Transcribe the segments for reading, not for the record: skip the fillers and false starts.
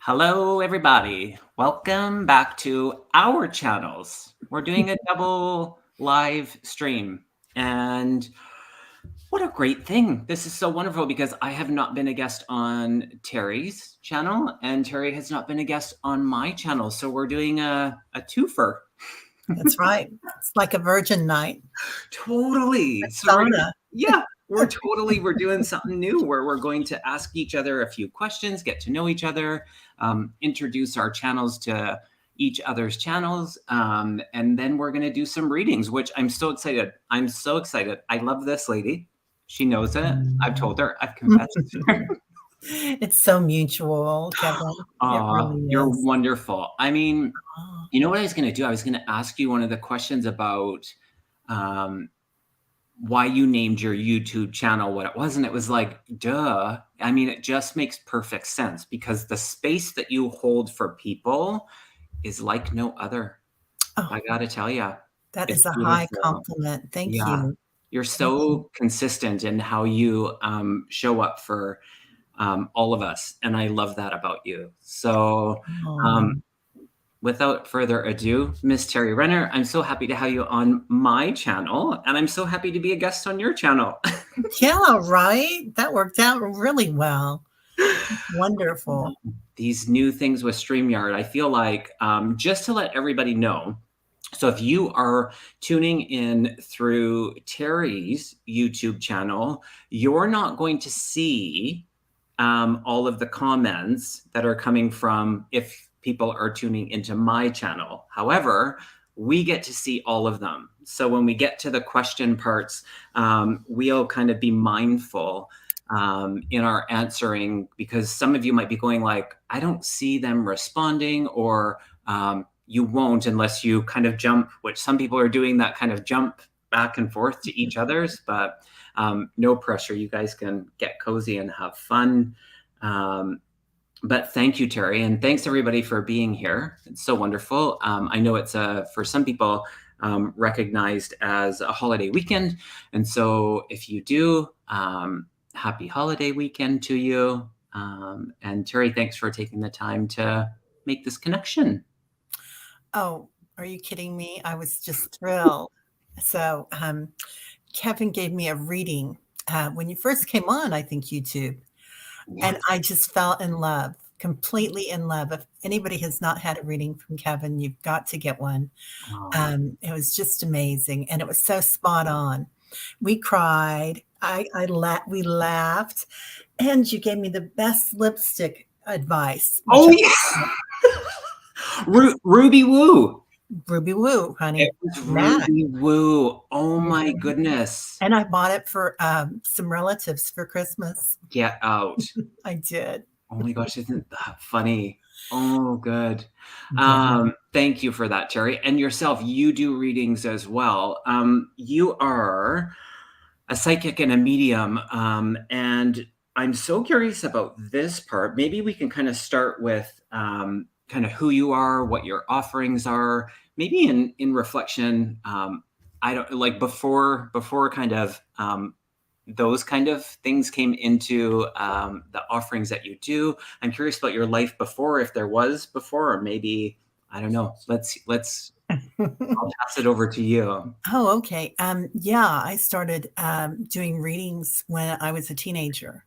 Hello, everybody. Welcome back to our channels. We're doing a double live stream. And what a great thing. This is so wonderful because I have not been a guest on Terry's channel, and Terry has not been a guest on my channel. So we're doing a twofer. That's right. It's like a virgin night. Totally. We're doing something new where we're going to ask each other a few questions, get to know each other, introduce our channels to each other's channels, and then we're going to do some readings, which I'm so excited. I'm so excited. I love this lady. She knows it. I've told her. I've confessed. It's so mutual, Kevin. It really You're is. wonderful. I mean, Oh, you know what I was going to do? I was going to ask you one of the questions about why you named your YouTube channel what it was. And it was like, duh. I mean, it just makes perfect sense because the space that you hold for people is like no other. oh, I got to tell you, that it's is a high beautiful. compliment. Thank Yeah. you. You're so consistent in how you show up for all of us. And I love that about you. So, without further ado, Miss Terry Renner, I'm so happy to have you on my channel, and I'm so happy to be a guest on your channel. Yeah, right? That worked out really well. Wonderful. These new things with StreamYard, I feel like, just to let everybody know, so if you are tuning in through Terry's YouTube channel, you're not going to see all of the comments that are coming from if people are tuning into my channel. However, we get to see all of them. So when we get to the question parts, we'll kind of be mindful in our answering, because some of you might be going like, I don't see them responding, or you won't unless you kind of jump, which some people are doing, that kind of jump back and forth to each other's, but no pressure. You guys can get cozy and have fun. But thank you, Terry, and thanks everybody for being here. It's so wonderful. I know it's for some people recognized as a holiday weekend, and so if you do, happy holiday weekend to you. And Terry, thanks for taking the time to make this connection. Oh, are you kidding me? I was just thrilled. So, Kevin gave me a reading when you first came on, I think, YouTube. Yeah. And I just fell in love, completely in love. If anybody has not had a reading from Kevin, you've got to get one. It was just amazing, and it was so spot on. We cried. We laughed, and you gave me the best lipstick advice. Oh yeah, Ruby Woo. Ruby Woo, honey. It was Ruby Woo. Oh my goodness. And I bought it for some relatives for Christmas. Get out. I did. Oh my gosh, isn't that funny? Oh, good. Yeah. Thank you for that, Terry. And yourself, you do readings as well. You are a psychic and a medium. And I'm so curious about this part. Maybe we can kind of start with kind of who you are, what your offerings are, maybe in reflection. I don't like before kind of those kind of things came into the offerings that you do. I'm curious about your life before, if there was before, or maybe, I don't know. Let's I'll pass it over to you. Oh, okay. Yeah, I started doing readings when I was a teenager.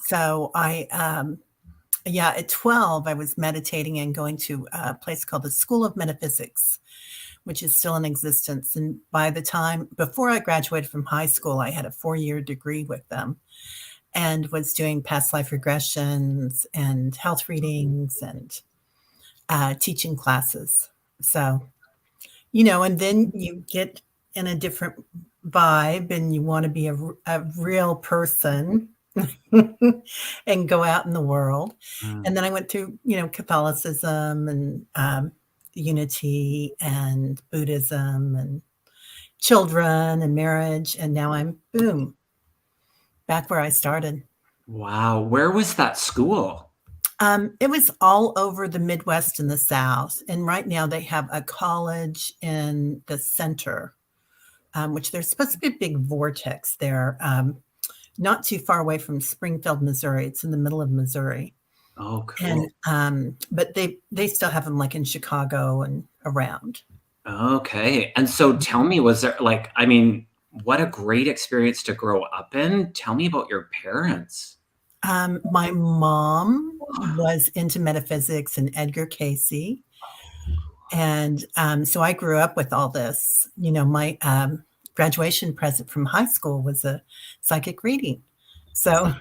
So at 12, I was meditating and going to a place called the School of Metaphysics, which is still in existence. And by the time, before I graduated from high school, I had a 4-year degree with them and was doing past life regressions and health readings and teaching classes. So, and then you get in a different vibe and you want to be a real person and go out in the world. And then I went through, Catholicism and unity and Buddhism and children and marriage. And now I'm, boom, back where I started. Wow. Where was that school? It was all over the Midwest and the South. And right now they have a college in the center, which there's supposed to be a big vortex there, not too far away from Springfield, Missouri. It's in the middle of Missouri. Oh, And, cool. but they still have them, like, in Chicago and around. Okay. And so tell me, was there like, I mean, what a great experience to grow up in. Tell me about your parents. My mom was into metaphysics and Edgar Cayce, and, so I grew up with all this. You know, my, graduation present from high school was a psychic reading. So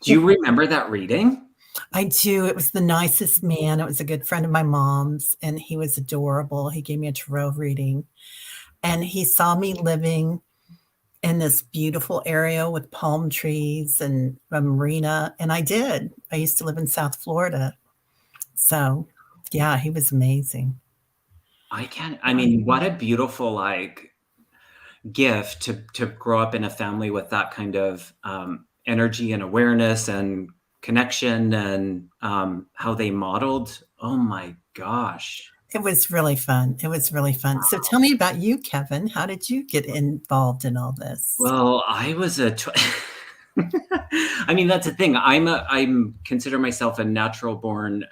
Do you remember that reading? I do. It was the nicest man. It was a good friend of my mom's, and he was adorable. He gave me a tarot reading, and he saw me living in this beautiful area with palm trees and a marina, and I did. I used to live in South Florida. So, yeah, he was amazing. I can't, I mean, what a beautiful like gift to grow up in a family with that kind of energy and awareness and connection and how they modeled. Oh my gosh. It was really fun. It was really fun. So tell me about you, Kevin. How did you get involved in all this? Well, I was a I mean, that's the thing. I'm consider myself a natural born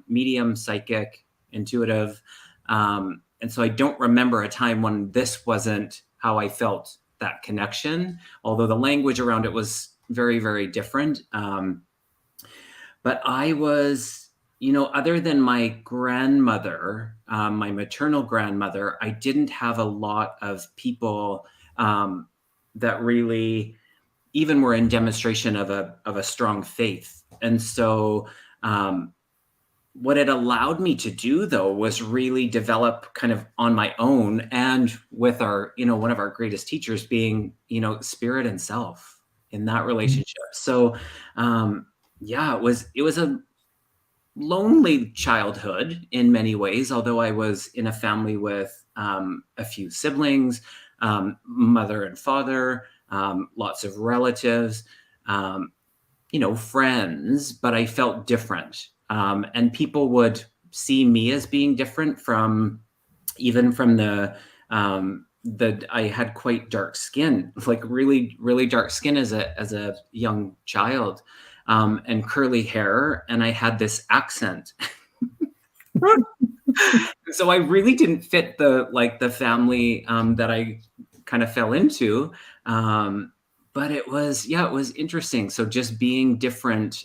medium, psychic, intuitive. And so I don't remember a time when this wasn't how I felt that connection, although the language around it was very, very different. But I was, other than my grandmother, my maternal grandmother, I didn't have a lot of people that really even were in demonstration of a strong faith. And so what it allowed me to do though was really develop kind of on my own and with our, one of our greatest teachers being, spirit and self in that relationship. So yeah, it was a lonely childhood in many ways, although I was in a family with a few siblings, mother and father, lots of relatives, um, friends, but I felt different. And people would see me as being different from even from the I had quite dark skin, like really, really dark skin as a young child, and curly hair, and I had this accent. So I really didn't fit the family that I kind of fell into. But it was interesting. So just being different,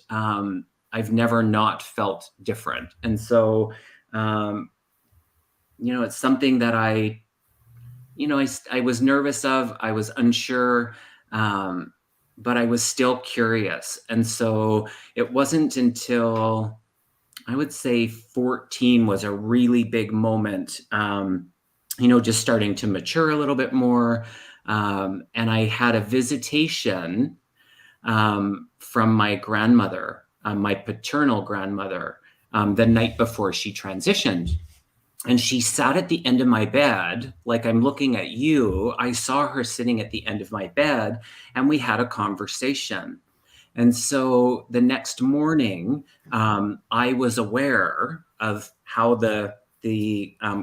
I've never not felt different. And so, um, it's something that I was nervous of, I was unsure, but I was still curious. And so it wasn't until I would say 14 was a really big moment, just starting to mature a little bit more. And I had a visitation from my grandmother, my paternal grandmother, the night before she transitioned. And she sat at the end of my bed, like I'm looking at you. I saw her sitting at the end of my bed, and we had a conversation. And so the next morning, I was aware of how the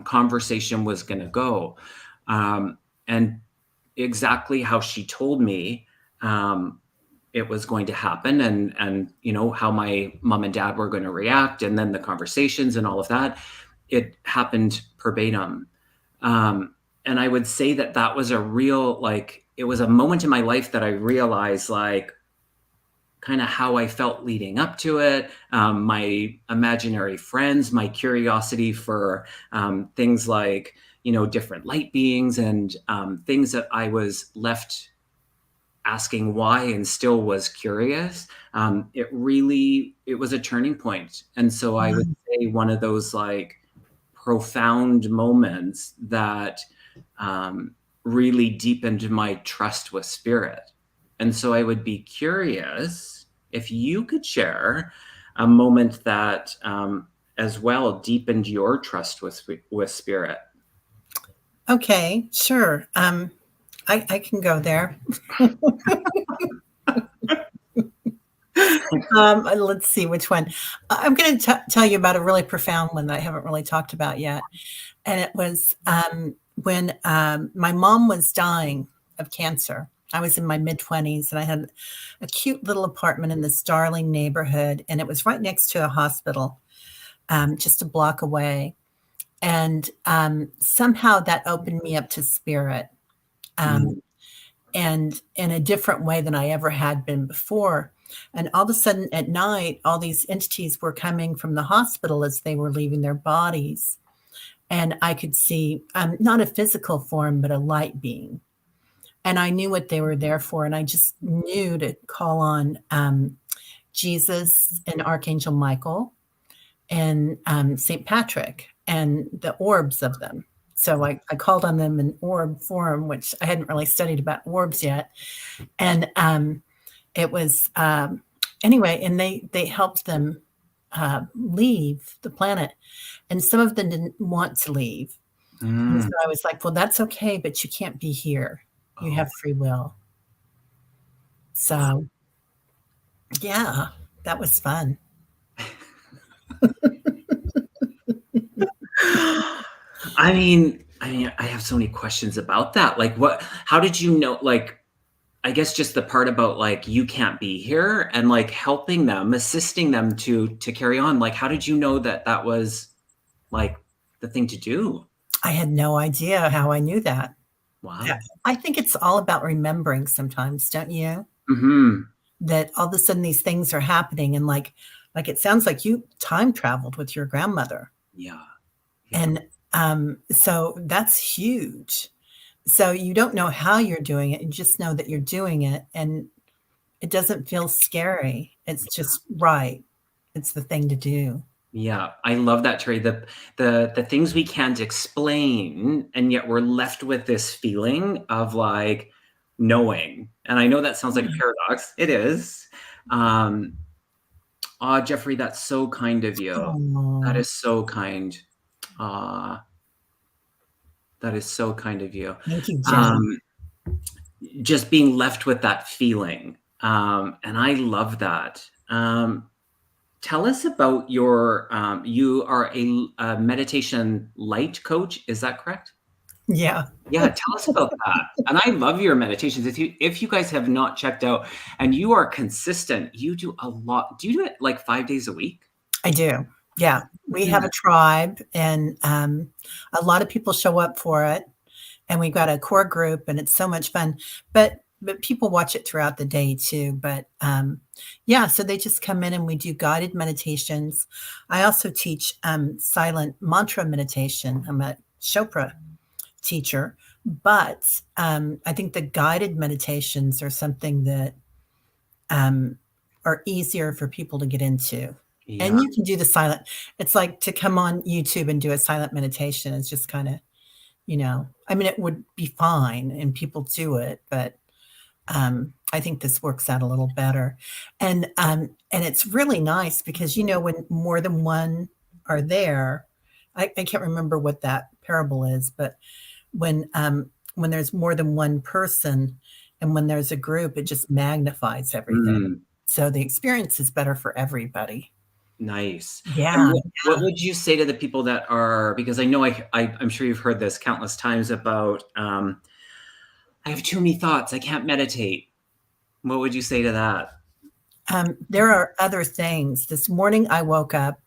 conversation was going to go, and exactly how she told me it was going to happen, and how my mom and dad were going to react, and then the conversations and all of that. It happened verbatim. And I would say that was a real, like, it was a moment in my life that I realized, like, kind of how I felt leading up to it, my imaginary friends, my curiosity for things like, different light beings and things that I was left asking why and still was curious. It was a turning point. And so I would say one of those like profound moments that really deepened my trust with spirit. And so I would be curious if you could share a moment that as well deepened your trust with spirit. Okay, sure. I can go there. Let's see which one. I'm going to tell you about a really profound one that I haven't really talked about yet. And it was when my mom was dying of cancer. I was in my mid-20s, and I had a cute little apartment in this darling neighborhood, and it was right next to a hospital, just a block away. And somehow that opened me up to spirit, um, Mm, and in a different way than I ever had been before. And all of a sudden at night, all these entities were coming from the hospital as they were leaving their bodies. And I could see not a physical form, but a light being. And I knew what they were there for. And I just knew to call on Jesus and Archangel Michael and St. Patrick and the orbs of them. So I called on them in orb form, which I hadn't really studied about orbs yet. And it was, anyway, and they helped them leave the planet. And some of them didn't want to leave. And so mm. I was like, well, that's okay, but you can't be here. You Oh, have free will. So, yeah, that was fun. I have so many questions about that. Like, how did you know, like, I guess just the part about like you can't be here and like helping them, assisting them to carry on. Like, how did you know that that was like the thing to do? I had no idea how I knew that. Yeah. Wow. I think it's all about remembering sometimes, don't you? Hmm. That all of a sudden these things are happening, and like it sounds like you time traveled with your grandmother. Yeah. Yeah. And so that's huge. So you don't know how you're doing it, you just know that you're doing it, and it doesn't feel scary. It's just right. It's the thing to do. Yeah, I love that, Terry. The things we can't explain, and yet we're left with this feeling of like knowing. And I know that sounds like a Yeah. paradox. It is. Um, oh, Jeffrey, that's so kind of you. That Oh, is so kind. Ah, that is so kind of you. thank you, Jen. Um, just being left with that feeling. And I love that. Tell us about you are a meditation light coach. Is that correct? Yeah. Yeah, tell us about that. And I love your meditations. If you guys have not checked out and you are consistent, you do a lot. Do you do it like 5 days a week? I do. Yeah. We have Yeah. a tribe, and a lot of people show up for it. And we've got a core group, and it's so much fun. But people watch it throughout the day too. But yeah, so they just come in and we do guided meditations. I also teach silent mantra meditation. I'm a Chopra teacher, but I think the guided meditations are something that um, are easier for people to get into. And Yeah. you can do the silent. It's like to come on YouTube and do a silent meditation. It's just kind of, I mean, it would be fine and people do it, but I think this works out a little better. And it's really nice because, when more than one are there, I can't remember what that parable is, but when there's more than one person and when there's a group, it just magnifies everything. Mm, So the experience is better for everybody. nice. And Yeah. what would you say to the people that are, because I know I'm sure you've heard this countless times about, I have too many thoughts. I can't meditate. What would you say to that? There are other things. This morning I woke up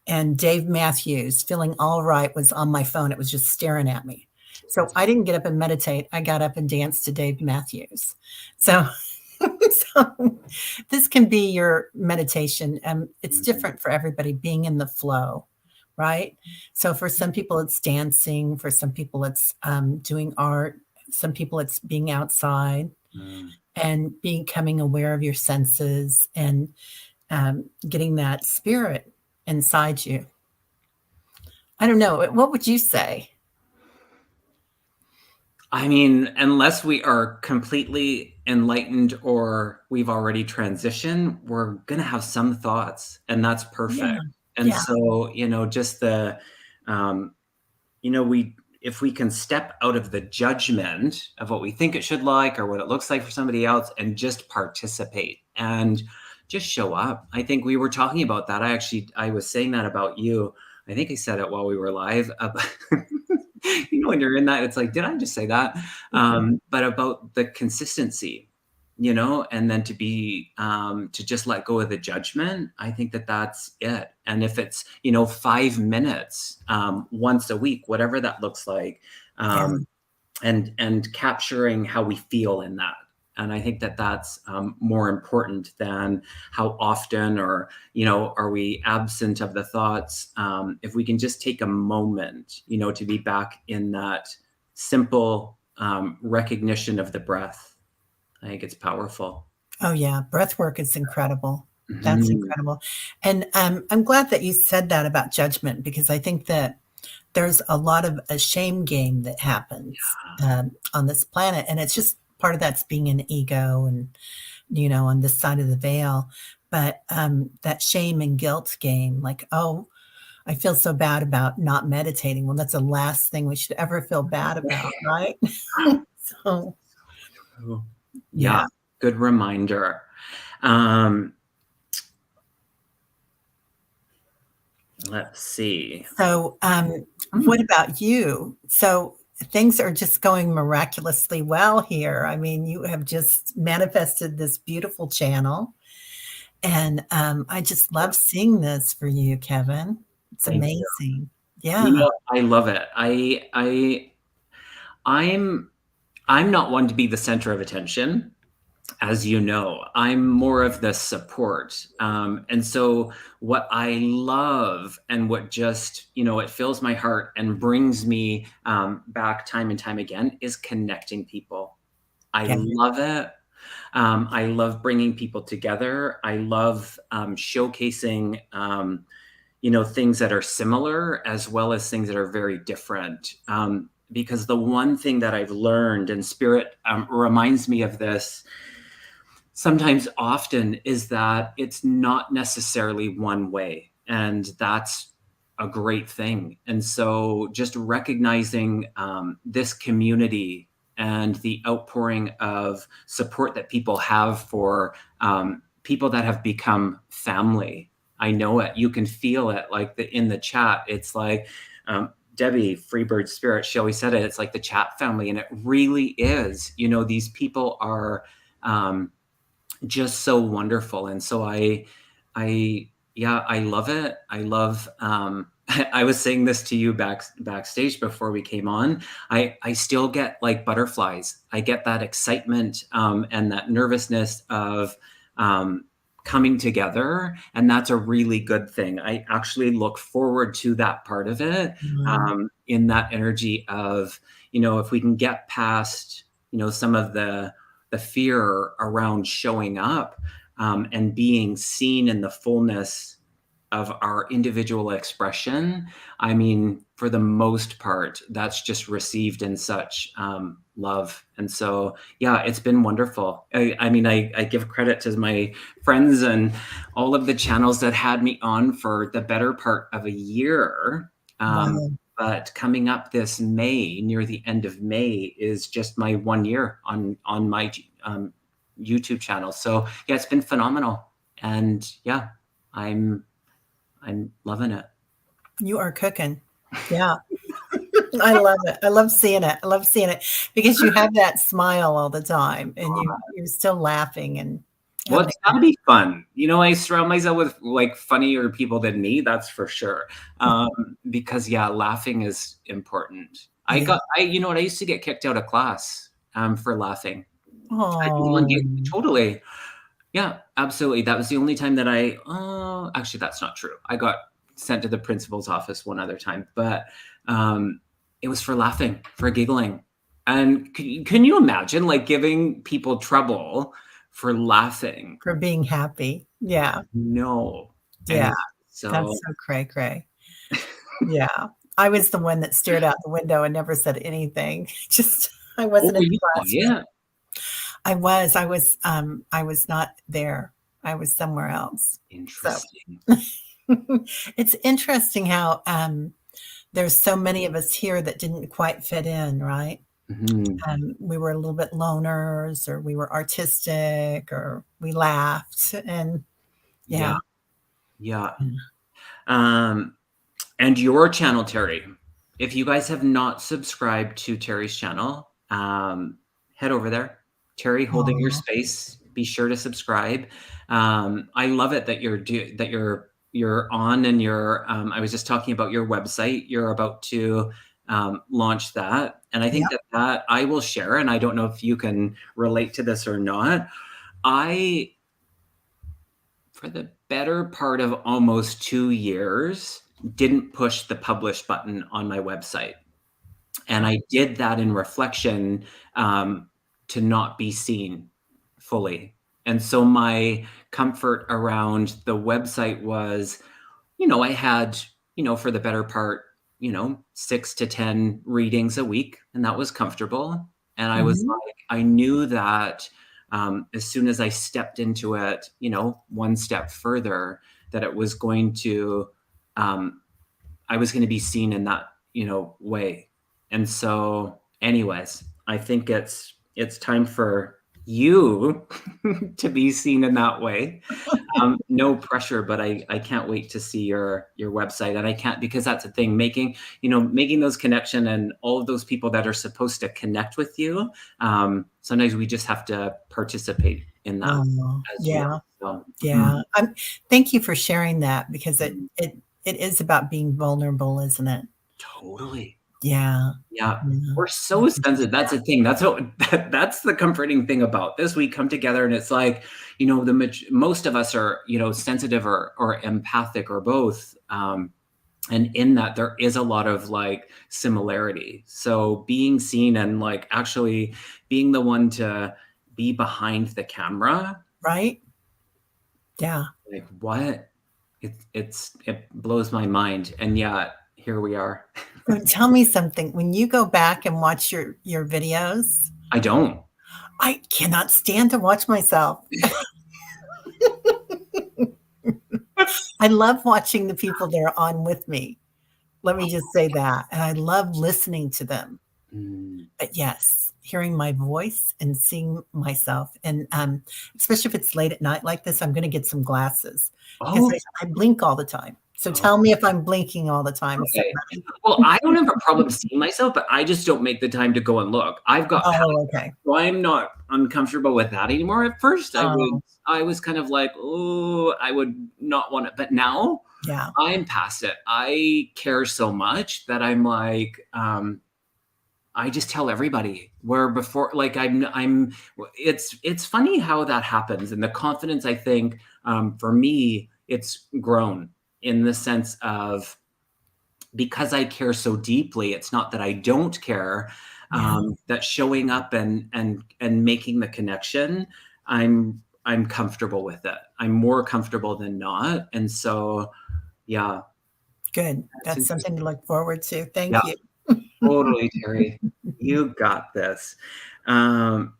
and Dave Matthews, Feeling All Right, was on my phone. It was just staring at me. So I didn't get up and meditate. I got up and danced to Dave Matthews. So, so this can be your meditation. It's Mhm. different for everybody, being in the flow, right? So for some people, it's dancing. For some people, it's doing art. Some people, it's being outside Mm. and becoming aware of your senses and getting that spirit inside you. I don't know. What would you say? I mean, unless we are completely enlightened or we've already transitioned, we're gonna have some thoughts, and that's Yeah, perfect. And yeah, so, just um, we if we can step out of the judgment of what we think it should like or what it looks like for somebody else and just participate and just show up. I think we were talking about that. I was saying that about you. I think I said it while we were live. When you're in that, it's like, did I just say that? But about the consistency, and then to just let go of the judgment. I think that that's it. And if it's, 5 minutes, once a week, whatever that looks like, Yeah. and capturing how we feel in that. And I think that that's more important than how often, or, are we absent of the thoughts. If we can just take a moment, to be back in that simple recognition of the breath, I think it's powerful. Oh, yeah. Breath work is incredible. That's Mhm. incredible. And I'm glad that you said that about judgment, because I think that there's a lot of a shame game that happens on this planet. And it's just part of that's being an ego and, on this side of the veil. But that shame and guilt game, like, oh, I feel so bad about not meditating. Well, that's the last thing we should ever feel bad about, right? So, True. Yeah, yeah. good reminder. Um, let's see. So, what about you? So, things are just going miraculously well here. I mean, you have just manifested this beautiful channel, and I just love seeing this for you, Kevin. It's Thank you. amazing. Yeah. I love it. I'm I'm not one to be the center of attention, as you know. I'm more of the support. And so what I love, and what just, it fills my heart and brings me back time and time again, is connecting people. I Yeah. love it. I love bringing people together. I love showcasing, things that are similar as well as things that are very different. Because the one thing that I've learned, and Spirit reminds me of this sometimes often, is that it's not necessarily one way. And that's a great thing. And so just recognizing this community and the outpouring of support that people have for people that have become family. I know it. You can feel it, like in the chat. It's like Debbie Freebird Spirit, she always said it. It's like the chat family, and it really is. These people are just so wonderful. And so I love it. I love I was saying this to you backstage before we came on. I still get like butterflies. I get that excitement and that nervousness of coming together, and that's a really good thing. I actually look forward to that part of it, Mhm. in that energy of, if we can get past, some of the fear around showing up, and being seen in the fullness of our individual expression. I mean, for the most part, that's just received in such love. And so, yeah, it's been wonderful. I mean, I give credit to my friends and all of the channels that had me on for the better part of a year. Wow. But coming up this May, near the end of May, is just my 1 year on my YouTube channel. So yeah, it's been phenomenal, and yeah, I'm loving it. You are cooking. Yeah. I love it. I love seeing it. I love seeing it because you have that smile all the time, and you're still laughing and Well, having it's a got to be fun. I surround myself with like funnier people than me. That's for sure. Because yeah, laughing is important. yeah. you know what? I used to get kicked out of class for laughing. I did one Oh, gig, totally. Yeah, absolutely. That was the only time that actually, that's not true. I got sent to the principal's office one other time, but it was for laughing, for giggling. And can you imagine like giving people trouble for laughing? for being happy. Yeah. No. Yeah. And That's so, so cray cray. Yeah. I was the one that stared out the window and never said anything. Just I what wasn't were in the you classroom. quiet? I was not there. I was somewhere else. So Interesting. it's interesting how there's so many of us here that didn't quite fit in, right? Mhm. We were a little bit loners, or we were artistic, or we laughed, and Yeah, yeah. yeah. Mm. Um, and your channel, Terry, if you guys have not subscribed to Terry's channel, head over there. Terry holding your Aw. space. Be sure to subscribe. I love it that you're on and you're. I was just talking about your website. You're about to launch that, and I think Yep. that I will share. And I don't know if you can relate to this or not. I, for the better part of almost 2 years, didn't push the publish button on my website. And I did that in reflection, to not be seen fully. And so my comfort around the website was, I had, for the better part, 6 to 10 readings a week, and that was comfortable. And I was Mhm. like, I knew that as soon as I stepped into it, one step further, that it was going to, I was going to be seen in that, way. And so, anyways, I think it's time for you to be seen in that way. No pressure, but I can't wait to see your website. And I can't, because that's the thing, making those connection and all of those people that are supposed to connect with you. Sometimes we just have to participate in that Oh, as well. yeah. So, Yeah. Thank you for sharing that because it is about being vulnerable, isn't it? totally. Yeah. Yeah. Yeah. We're I so can see sensitive. That's that. the thing. That's the comforting thing about this. We come together and it's like, most of us are, sensitive or empathic or both. And in that there is a lot of like similarity. So being seen and like actually being the one to be behind the camera, Right? Yeah. like what? It blows my mind. And yet here we are. So tell me something. When you go back and watch your videos, I don't. I cannot stand to watch myself. I love watching the people that are on with me. Let me just say that. And I love listening to them. Mm. But yes, hearing my voice and seeing myself, and especially if it's late at night like this, I'm going to get some glasses because Oh, I blink all the time. So oh, tell me if I'm blinking all the time, okay. somebody. Well, I don't have a problem seeing myself, but I just don't make the time to go and look. I've got past, Oh, okay. so I'm not uncomfortable with that anymore. At first, Oh, I was kind of like, oh, I would not want it, but now yeah. I'm past it. I care so much that I'm like, I just tell everybody. Where before, like it's funny how that happens, and the confidence. I think for me, it's grown in the sense of, because I care so deeply, it's not that I don't care. Yeah. That showing up and making the connection, I'm comfortable with it. I'm more comfortable than not, and so yeah, Good. that's That's interesting. something to look forward to. Yeah, Thank you. totally, Terry. You got this. Um,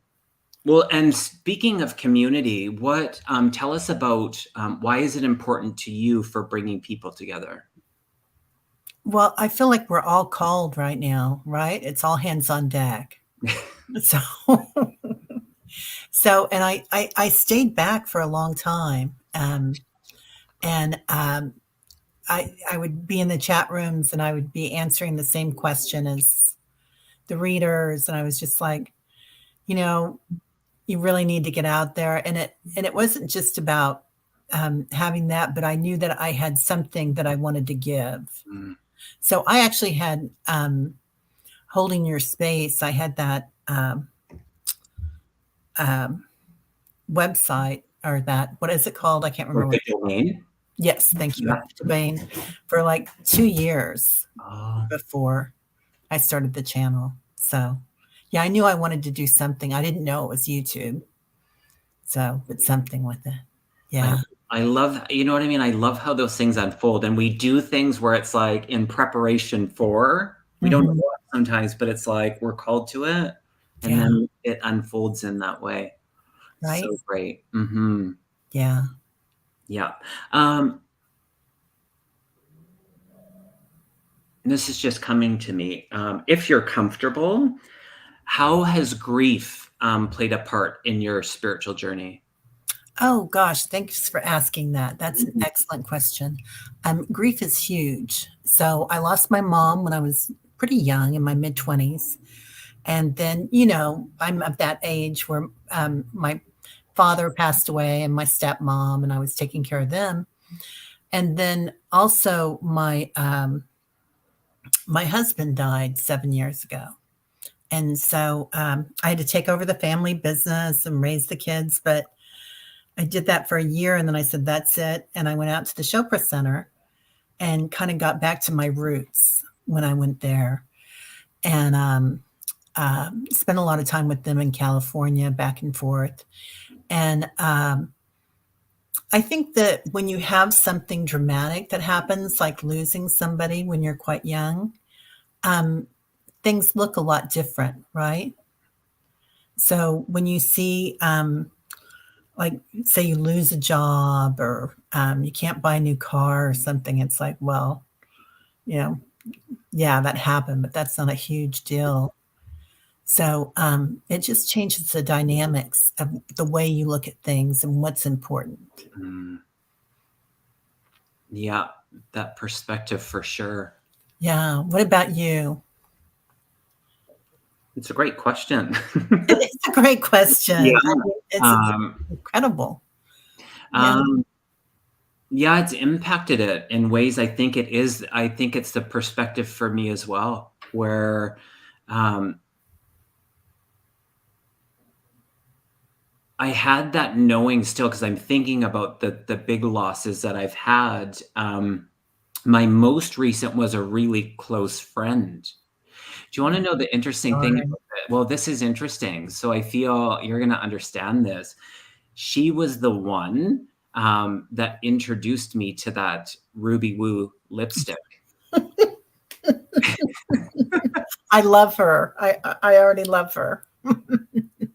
well, and speaking of community, what tell us about why is it important to you for bringing people together? Well, I feel like we're all called right now, right? It's all hands on deck. So, and I stayed back for a long time. And I would be in the chat rooms and I would be answering the same question as the readers. And I was just like, you know, you really need to get out there. And it wasn't just about having that, but I knew that I had something that I wanted to give. Mm, So I actually had holding your space. I had that um, website or that, what is it called? I can't or remember what the it's called. domain? Yes, thank you, Yeah. Devane, for like 2 years Oh, before I started the channel. So, yeah, I knew I wanted to do something. I didn't know it was YouTube. So, but something with it. I Yeah. I love, you know what I mean? I love how those things unfold, and we do things where it's like in preparation for, we don't know Hmm. what sometimes, but it's like we're called to it, and Yeah. then it unfolds in that way. Right. So great. Hmm. Yeah. Yeah. Um, this is just coming to me. If you're comfortable, how has grief played a part in your spiritual journey? Oh gosh, thanks for asking that. That's an Mhm. excellent question. Grief is huge. So I lost my mom when I was pretty young, in my mid-20s. And then, I'm of that age where my father passed away and my stepmom, and I was taking care of them. And then also my husband died 7 years ago. And so I had to take over the family business and raise the kids. But I did that for a year. And then I said, that's it. And I went out to the Chopra Center and kind of got back to my roots when I went there. And spent a lot of time with them in California, back and forth. And I think that when you have something dramatic that happens, like losing somebody when you're quite young, things look a lot different, right? So when you see, like, say you lose a job, or you can't buy a new car or something, it's like, well, yeah, that happened, but that's not a huge deal. So it just changes the dynamics of the way you look at things and what's important. Yeah, that perspective for sure. Yeah. What about you? It's a great question. It's a great question. Yeah. I mean, it's incredible. Yeah. Yeah, it's impacted it in ways. I think it's the perspective for me as well, where I had that knowing still, because I'm thinking about the big losses that I've had. My most recent was a really close friend. Do you want to know the interesting thing Sorry. about it? Well, this is interesting. So I feel you're going to understand this. She was the one that introduced me to that Ruby Woo lipstick. I love her. I already love her.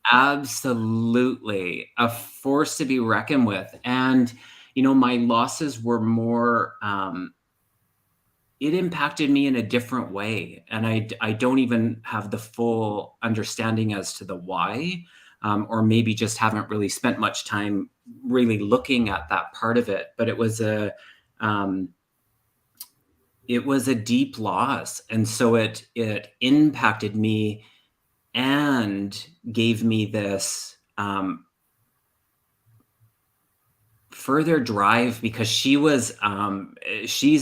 Absolutely. A force to be reckoned with. And, my losses were more, it impacted me in a different way. And I don't even have the full understanding as to the why, or maybe just haven't really spent much time really looking at that part of it. But it was a deep loss. And so it impacted me and gave me this further drive, because she's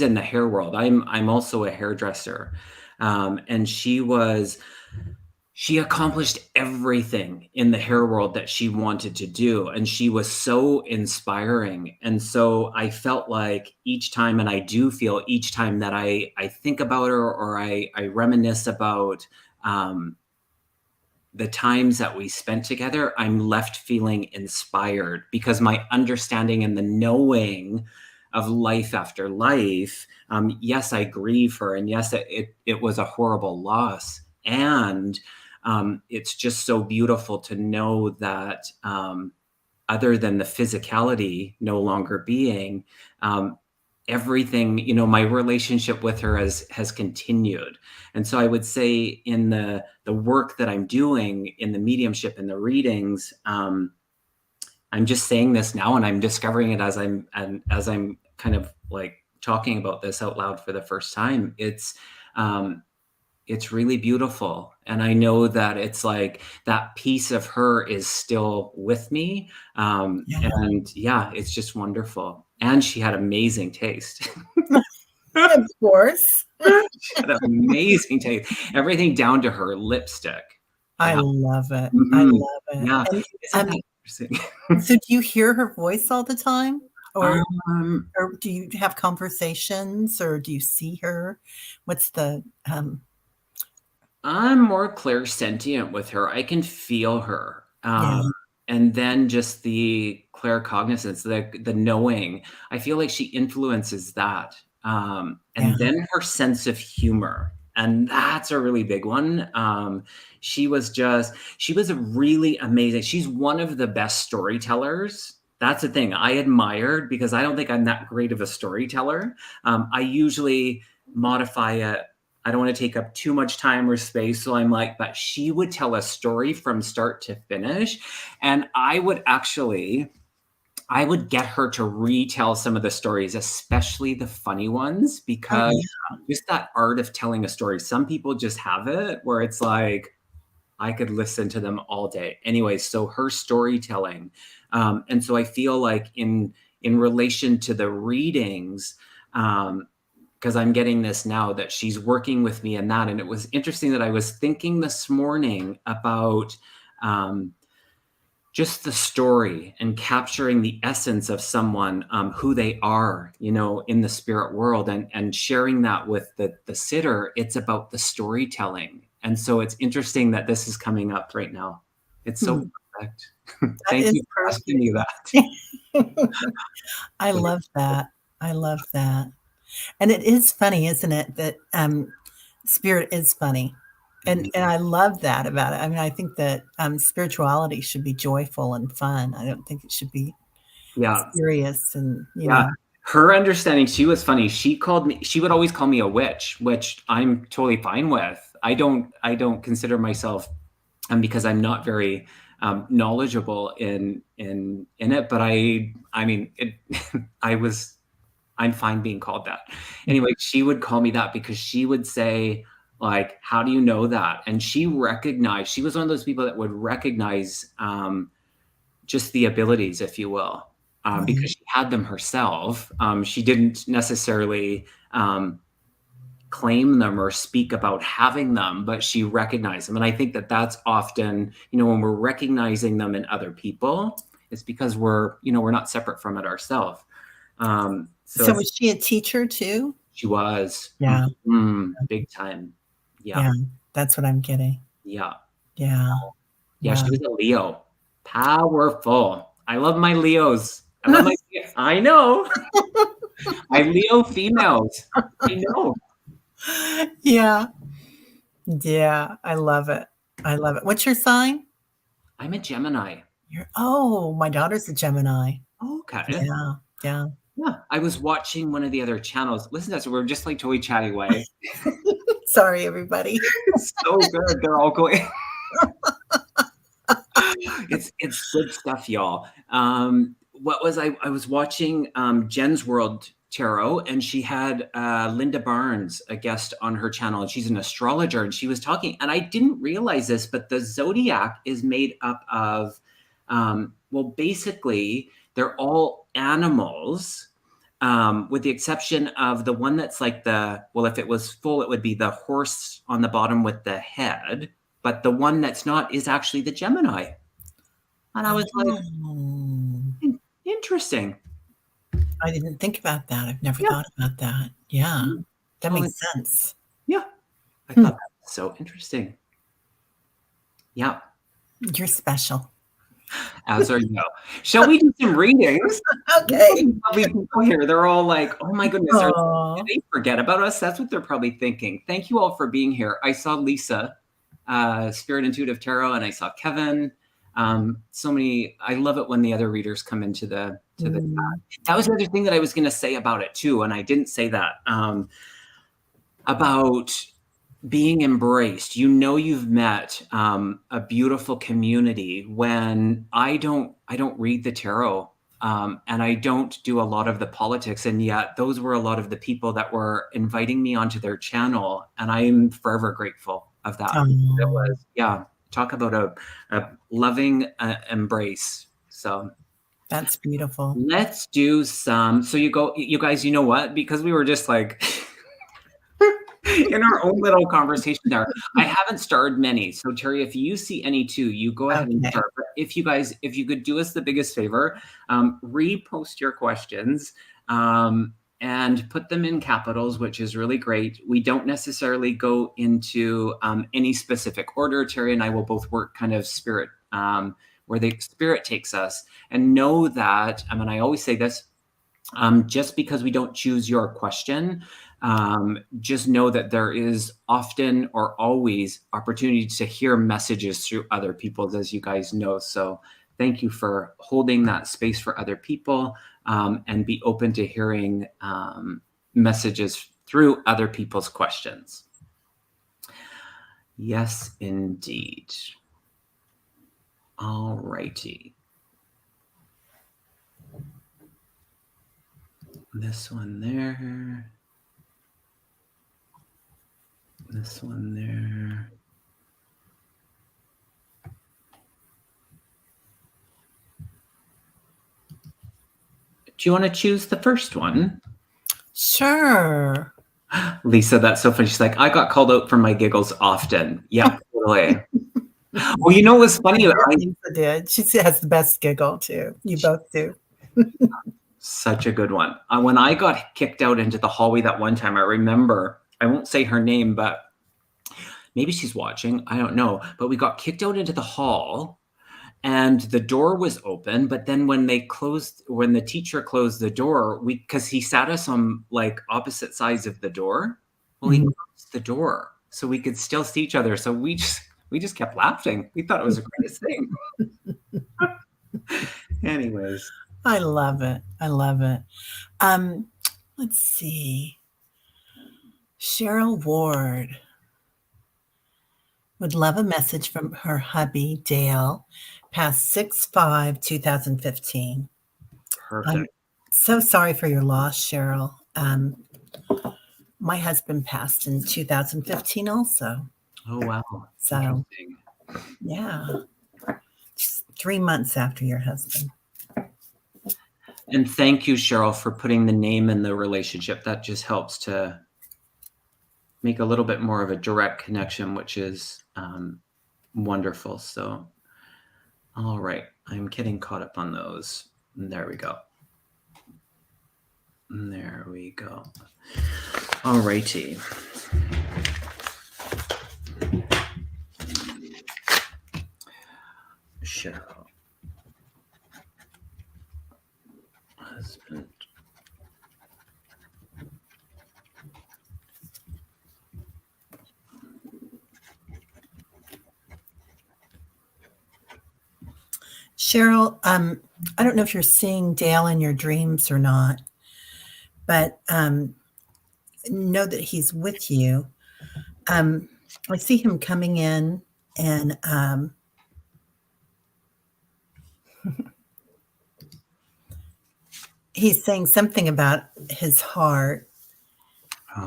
in the hair world. I'm also a hairdresser. And she accomplished everything in the hair world that she wanted to do. And she was so inspiring. And so I felt like each time, and I do feel each time that I think about her, or I reminisce about the times that we spent together, I'm left feeling inspired, because my understanding and the knowing of life after life, yes, I grieve her, and yes, it was a horrible loss. And it's just so beautiful to know that other than the physicality no longer being, everything, my relationship with her has continued. And so I would say in the work that I'm doing in the mediumship and the readings, I'm just saying this now, and I'm discovering it as I'm kind of like talking about this out loud for the first time. It's really beautiful. And I know that it's like that piece of her is still with me. Yeah. And yeah, it's just wonderful. And she had amazing taste. Of course. She had amazing taste. Everything down to her lipstick. I Yeah. love it. I Mhm. love it. Yeah. And, Isn't that interesting? so do you hear her voice all the time? Or Um, or do you have conversations, or do you see her? What's the I'm more clairsentient with her. I can feel her. yeah, And then just the claircognizance, the knowing. I feel like she influences that. yeah, And then her sense of humor. And that's a really big one. She was a really amazing. She's one of the best storytellers. That's the thing I admired, because I don't think I'm that great of a storyteller. I usually modify it. I don't want to take up too much time or space. So I'm like, but she would tell a story from start to finish. And I would actually I would get her to retell some of the stories, especially the funny ones, Oh, because yeah. just that art of telling a story. Some people just have it where it's like, I could listen to them all day. Anyway, so her storytelling, and so I feel like in relation to the readings, because I'm getting this now that she's working with me in that, and it was interesting that I was thinking this morning about. Just the story and capturing the essence of someone, who they are, in the spirit world, and sharing that with the sitter. It's about the storytelling, and so it's interesting that this is coming up right now. It's so Hmm. perfect. That Thank is you for asking me that. perfect. I love that. I love that. And it is funny, isn't it, that, spirit is funny. And Mhm. I love that about it. I mean, I think that, spirituality should be joyful and fun. I don't think it should be Yeah, serious and, yeah. Her understanding, she was funny. She would always call me a witch, which I'm totally fine with. I don't consider myself, because I'm not very knowledgeable in it. But I mean, I was I'm fine being called that. Anyway, she would call me that because she would say, like, "How do you know that?" And she recognized. She was one of those people that would recognize, just the abilities, if you will, because Right. she had them herself. She didn't necessarily. Claim them or speak about having them, but she recognized them. And I think that that's often, when we're recognizing them in other people, it's because we're not separate from it ourselves. So So it's was she a teacher too? she was Yeah, big time. Yeah, yeah, that's what I'm getting. yeah, Yeah, yeah. She wow. was a Leo, powerful. I love my Leos. I love my. I know. I Leo females. I know. Yeah, yeah, I love it. I love it. What's your sign? I'm a Gemini. My daughter's a Gemini. Okay. Yeah, yeah. Yeah, I was watching one of the other channels. Listen to us, we're just like totally chatty away. Sorry, everybody. It's so good. They're all going. It's good stuff, y'all. What was I was watching Jen's World Tarot, and she had Linda Barnes, a guest on her channel, and she's an astrologer, and she was talking, and I didn't realize this, but the zodiac is made up of, well, basically, they're all animals, with the exception of the one that's like well, if it was full, it would be the horse on the bottom with the head, but the one that's not is actually the Gemini. And I was like, Oh, Interesting. I didn't think about that. I've never Yeah. thought about that. Yeah, Mm, that totally. makes sense. Yeah. I Hmm, thought that was so interesting. Yeah. you're special. As are you. Shall we do some readings? We've got Okay. these lovely people here. They're all like, oh my goodness, Aw. did they forget about us? That's what they're probably thinking. Thank you all for being here. I saw Lisa, Spirit Intuitive Tarot, and I saw Kevin. So many. I love it when the other readers come into the Mm. chat. That was the other thing that I was going to say about it too, and I didn't say that, about being embraced. You've met a beautiful community when I don't read the tarot, and I don't do a lot of the politics, and yet those were a lot of the people that were inviting me onto their channel, and I'm forever grateful of that. It Aw, was, yeah, talk about a loving embrace. So that's beautiful. let's do some. So you guys, you know what? Because we were just like in our own little conversation there. I haven't starred many. So Terry, if you see any too, you go ahead and Okay. start. But if you could do us the biggest favor, repost your questions, and put them in capitals, which is really great. We don't necessarily go into any specific order. Terry and I will both work kind of spirit, where the spirit takes us, and know that, I mean, I always say this, just because we don't choose your question, just know that there is often or always opportunity to hear messages through other people's, as you guys know. So thank you for holding that space for other people, and be open to hearing messages through other people's questions. Yes, indeed. All righty. This one there. This one there. Do you want to choose the first one? Sure. Lisa, that's so funny. She's like, I got called out for my giggles often. Yeah, totally. Well, you know what's funny? Lisa did. She has the best giggle too. You both do. Such a good one. When I got kicked out into the hallway that one time, I remember, I won't say her name, but maybe she's watching. I don't know. But we got kicked out into the hall and the door was open. But then when the teacher closed the door, because he sat us on like opposite sides of the door, well, he closed the door so we could still see each other. So we just kept laughing. We thought it was the greatest thing. Anyways. I love it. I love it. Let's see. Cheryl Ward would love a message from her hubby, Dale, past 6/5/2015. Perfect. I'm so sorry for your loss, Cheryl. My husband passed in 2015 also. Oh, wow. So, yeah. Just 3 months after your husband. And thank you, Cheryl, for putting the name in the relationship. That just helps to make a little bit more of a direct connection, which is wonderful. So, all right. I'm getting caught up on those. There we go. There we go. All righty. Cheryl. Husband. Cheryl, I don't know if you're seeing Dale in your dreams or not, but know that he's with you. I see him coming in and he's saying something about his heart.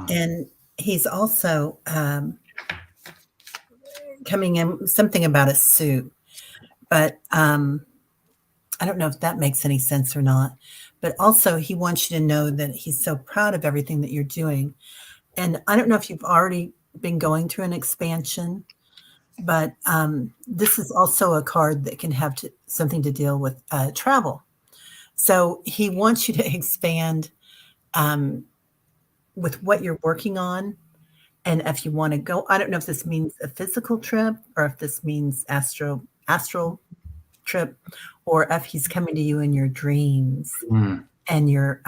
And he's also coming in something about a suit. But I don't know if that makes any sense or not. But also, he wants you to know that he's so proud of everything that you're doing. And I don't know if you've already been going through an expansion, but this is also a card that can have something to deal with travel. So he wants you to expand with what you're working on. And if you want to go, I don't know if this means a physical trip or if this means astral trip, or if he's coming to you in your dreams and you're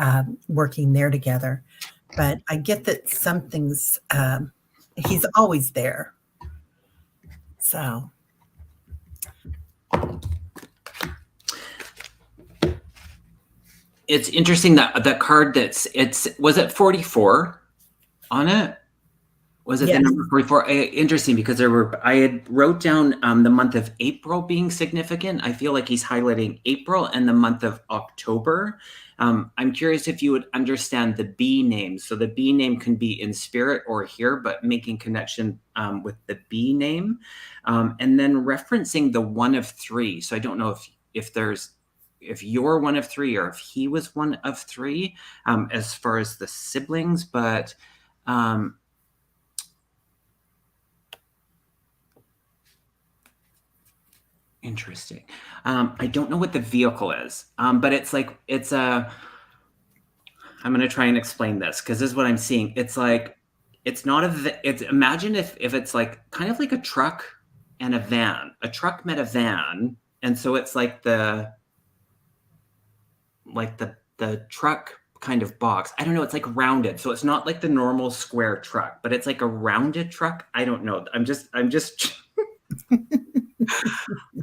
working there together. But I get that something's, he's always there. So. It's interesting that that card was it 44 on it? Was it the number 44? Interesting, because I had wrote down the month of April being significant. I feel like he's highlighting April and the month of October. I'm curious if you would understand the B name. So the B name can be in spirit or here, but making connection with the B name. And then referencing the 1 of 3. So I don't know if you're 1 of 3 or if he was 1 of 3 as far as the siblings, but interesting. I don't know what the vehicle is, but I'm going to try and explain this because this is what I'm seeing. It's like, imagine if it's like kind of like a truck and a van. A truck met a van. And so it's like the truck kind of box. I don't know. It's like rounded. So it's not like the normal square truck, but it's like a rounded truck. I don't know. I'm just I'm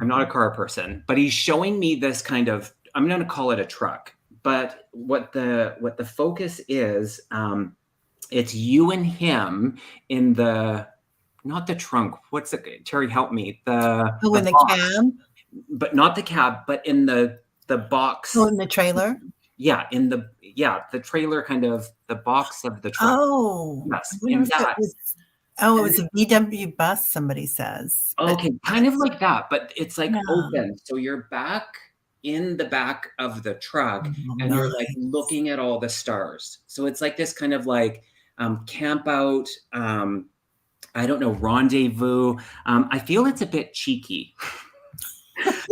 not a car person, but he's showing me this kind of, I'm going to call it a truck, but what the focus is, it's you and him in not the trunk. What's it? Terry, help me. In the box. cab? But not the cab, but in the box. Oh, in the trailer? the trailer, kind of the box of the truck. Oh, I Yes, wonder in if it that. was oh, it And was a VW bus, somebody says, but okay, kind of like that, but it's like yeah. open. So you're back in the back of the truck Oh, and you're like nice. looking at all the stars. So it's like this kind of like camp out, I don't know, rendezvous. I feel it's a bit cheeky,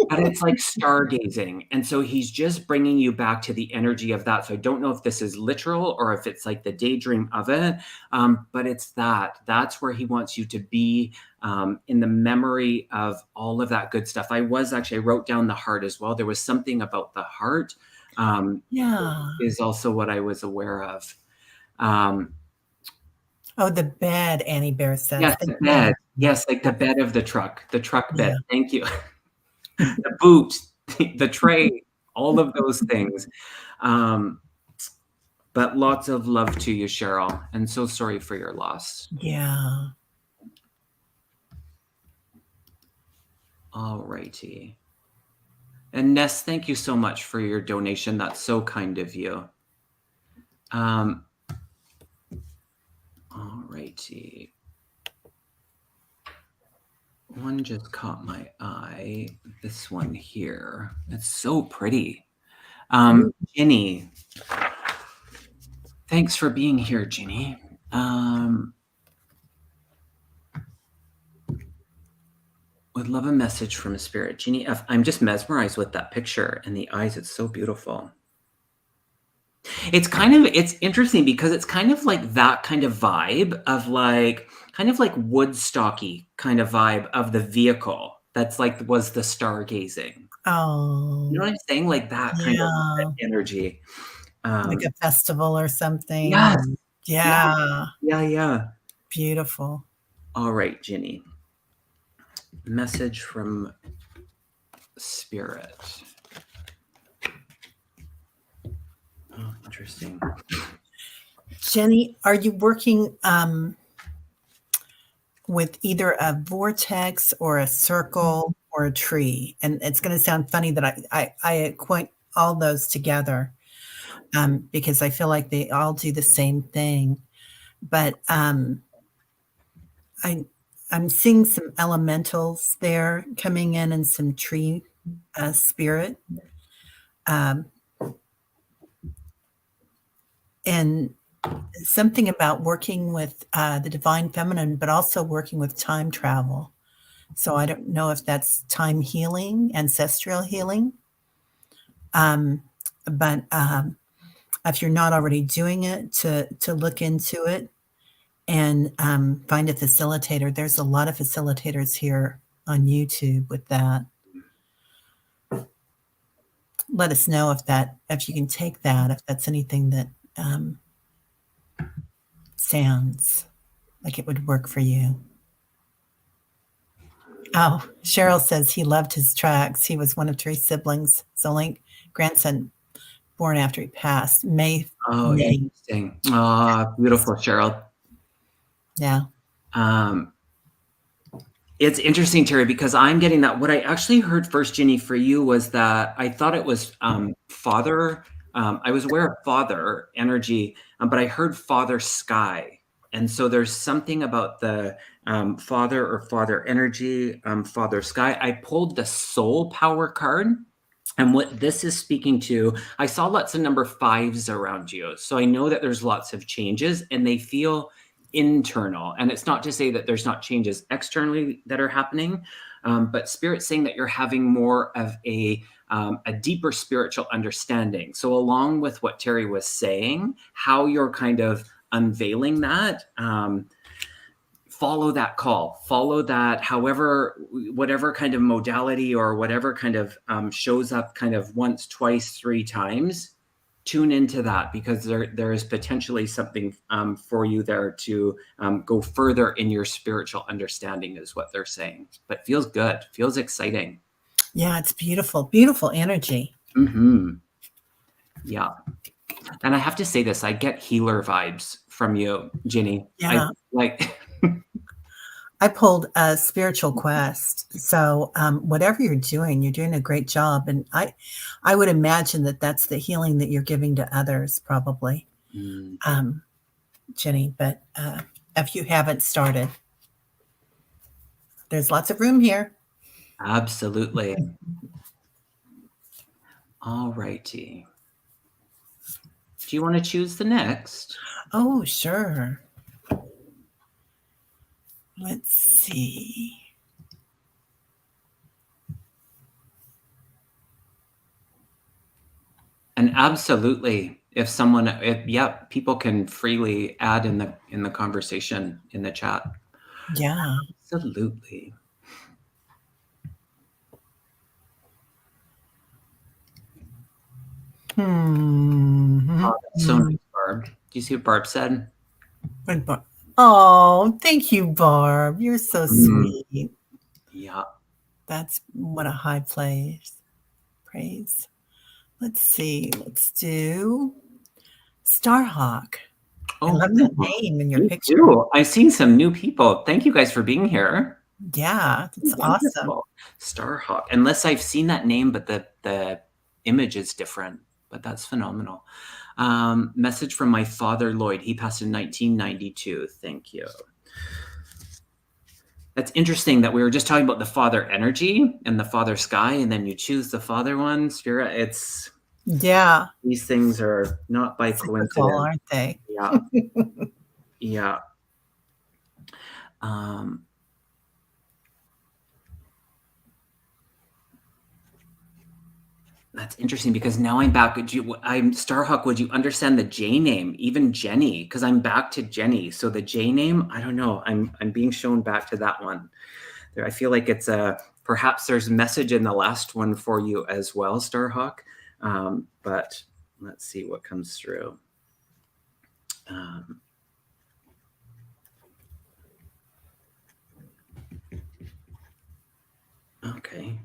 but it's like stargazing. And so he's just bringing you back to the energy of that. So I don't know if this is literal or if it's like the daydream of it. But it's that. That's where he wants you to be, in the memory of all of that good stuff. I wrote down the heart as well. There was something about the heart, Yeah. is also what I was aware of. Um, Oh, the bed, Annie Bear says, yes, the the bed. bed. Yes, like the bed of the truck bed. Yeah. Thank you. The boot, the tray, all of those things. Um, but lots of love to you, Cheryl, and so sorry for your loss. Yeah. All righty. And Ness, thank you so much for your donation. That's so kind of you. All righty. One just caught my eye. This one here. It's so pretty. Ginny. Thanks for being here, Ginny. Would love a message from a spirit. Ginny F. I'm just mesmerized with that picture and the eyes. It's so beautiful. It's interesting because it's kind of like that kind of vibe of like, kind of like Woodstocky kind of vibe of the vehicle. That's like, was the stargazing. You Oh, know what I'm saying? Like that kind of that yeah. energy. Like a festival or something. Yes. Yeah. Yeah. Yeah. Yeah. Beautiful. All right, Ginny. Message from spirit. Oh, interesting. Jenny, are you working with either a vortex or a circle or a tree? And it's going to sound funny that I equate all those together because I feel like they all do the same thing. But I, I'm seeing some elementals there coming in and some tree spirit. Um, and something about working with the divine feminine, but also working with time travel. So I don't know if that's time healing, ancestral healing. Um, but if you're not already doing it, to look into it and find a facilitator. There's a lot of facilitators here on YouTube with that. Let us know if you can take that, if that's anything that sounds like it would work for you. Oh, Cheryl says he loved his tracks. He was one of 3 siblings. His only grandson born after he passed. Oh, May. interesting. Ah, beautiful, Cheryl. Yeah. It's interesting, Terry, because I'm getting that. What I actually heard first, Ginny, for you was that I thought it was father. I was aware of father energy, but I heard father sky. And so there's something about the father or father energy, father sky. I pulled the soul power card. And what this is speaking to, I saw lots of number 5s around you. So I know that there's lots of changes and they feel internal. And it's not to say that there's not changes externally that are happening, but Spirit's saying that you're having more of a deeper spiritual understanding. So along with what Terry was saying, how you're kind of unveiling that, follow that call, follow that, however, whatever kind of modality or whatever kind of shows up kind of once, twice, 3 times, tune into that because there is potentially something for you there to go further in your spiritual understanding is what they're saying. But feels good, feels exciting. Yeah, it's beautiful, beautiful energy. Mm-hmm. Yeah. And I have to say this, I get healer vibes from you, Ginny. Yeah. I like I pulled a spiritual quest. So, whatever you're doing a great job, and I would imagine that that's the healing that you're giving to others, probably, Mm, um, Jenny. But if you haven't started, there's lots of room here. absolutely. All righty. Do you want to choose the next? Oh, sure. Let's see. And absolutely, if someone, if yeah, people can freely add in the conversation in the chat. Yeah. Absolutely. Hmm. Oh, that's so nice, Barb. Do you see what Barb said? Oh, thank you, Barb. You're so Mm, sweet. yeah. That's what a high praise. Let's see. Let's do Starhawk. I Oh, love that name in your me picture. too. I've seen some new people. Thank you guys for being here. Yeah, it's awesome. Wonderful. Starhawk. Unless I've seen that name, but the image is different. But that's phenomenal. Message from my father, Lloyd. He passed in 1992. Thank you. That's interesting that we were just talking about the father energy and the father sky, and then you choose the father one, Spirit. It's Yeah, these things are not by cyclical, coincidence. aren't they? Yeah. Yeah. Um, That's interesting because now I'm back. I'm Starhawk. Would you understand the J name, even Jenny? Because I'm back to Jenny. So the J name, I don't know. I'm being shown back to that one. There, I feel like it's a perhaps there's a message in the last one for you as well, Starhawk. But let's see what comes through. Okay.